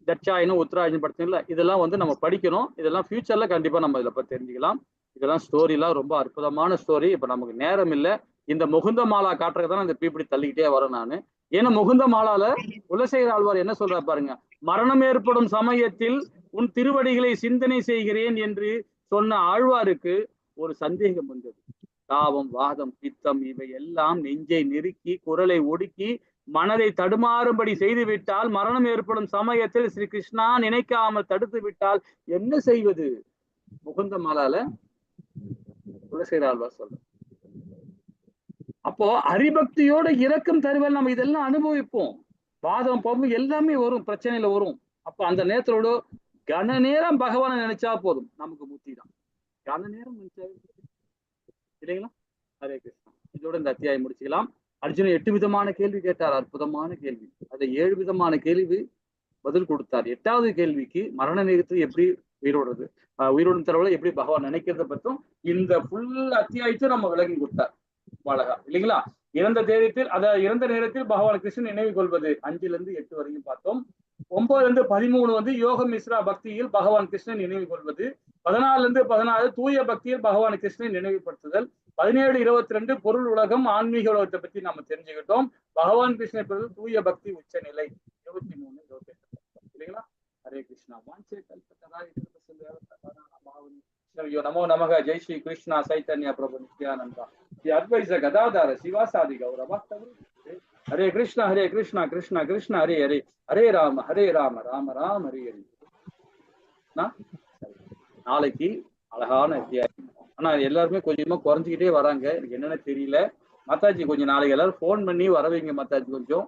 தட்சாயனம் உத்தராயணம் படிச்சோம்ல, இதெல்லாம் நம்ம படிக்கணும். இதெல்லாம் ஃபியூச்சர்ல கண்டிப்பா நம்ம இதை பத்தி தெரிஞ்சுக்கலாம். இதெல்லாம் ஸ்டோரிலாம் ரொம்ப அற்புதமான ஸ்டோரி. இப்ப நமக்கு நேரம் இல்லை. இந்த முகுந்த மாலா காட்டுறதுதான் இந்த இப்படி தள்ளிக்கிட்டே வரேன் நான். ஏன்னா முகுந்த மாலால குலசேகர ஆழ்வார் என்ன சொல்ற பாருங்க, மரணம் ஏற்படும் சமயத்தில் உன் திருவடிகளை சிந்தனை செய்கிறேன் என்று சொன்ன ஆழ்வாருக்கு ஒரு சந்தேகம் வந்தது. தாவம், வாதம், பித்தம் இவை எல்லாம் நெஞ்சை நெருக்கி குரலை ஒடுக்கி மனதை தடுமாறும்படி செய்து விட்டால், மரணம் ஏற்படும் சமயத்தில் ஸ்ரீ கிருஷ்ணா நினைக்காமல் தடுத்து விட்டால் என்ன செய்வது? முகுந்த மாலால குலசேகர ஆழ்வார் சொல்ற. அப்போ ஹரிபக்தியோட இரக்கம் தருவல் நம்ம இதெல்லாம் அனுபவிப்போம். வாதம் போகும் எல்லாமே வரும், பிரச்சனையில வரும். அப்ப அந்த நேரத்தோட கன நேரம் பகவானை நினைச்சா போதும், நமக்கு முக்தி தான். கன நேரம் நினைச்சா இல்லைங்களா? ஹரே கிருஷ்ணா. இதோட இந்த அத்தியாயம் முடிச்சுக்கலாம். அர்ஜுனன் 8 விதமான கேள்வி கேட்டார். அற்புதமான கேள்வி. அதை 7 விதமான கேள்வி பதில் கொடுத்தார். 8வது கேள்விக்கு மரண நேரத்தில் எப்படி உயிரோடும் தரவுல எப்படி பகவான் நினைக்கிறத பற்றும் இந்த ஃபுல் அத்தியாயத்தை நம்ம விளங்கி கொடுத்தார். அழகா இல்லைங்களா? இறந்த நேரத்தில் பகவான் கிருஷ்ணன் நினைவு கொள்வது 5லிருந்து 8 வரைக்கும் பார்த்தோம். 9லிருந்து 13 யோக மிஸ்ரா பக்தியில் பகவான் கிருஷ்ணன் நினைவு கொள்வது. 14லிருந்து 16 தூய பக்தியில் பகவான் கிருஷ்ணன் நினைவுபடுத்துதல். 17, 22 பொருள் உலகம், ஆன்மீக உலகத்தை பத்தி நம்ம தெரிஞ்சுக்கிட்டோம். பகவான் கிருஷ்ணன் பெறுவது தூய பக்தி உச்ச நிலை. 23, 28 இல்லைங்களா? ஹரே கிருஷ்ணா. நமோ நமக. ஜெய் ஸ்ரீ கிருஷ்ணா சைத்தன்யா பிரபு நித்யானந்தா ஸ்ரீ அத்வைத கதாதார சிவாசாதி கௌரவ. ஹரே கிருஷ்ணா ஹரே கிருஷ்ணா கிருஷ்ணா கிருஷ்ணா ஹரே ஹரே, ஹரே ராம ராம ராம ஹரே ஹரே. நாளைக்கு அழகான அத்தியாயம். ஆனா எல்லாருமே கொஞ்சமா குறைஞ்சிக்கிட்டே வராங்க. எனக்கு என்னன்னு தெரியல. மாதாஜி கொஞ்சம் நாளைக்கு எல்லாரும் போன் பண்ணி வரவைங்க மாதாஜி. கொஞ்சம்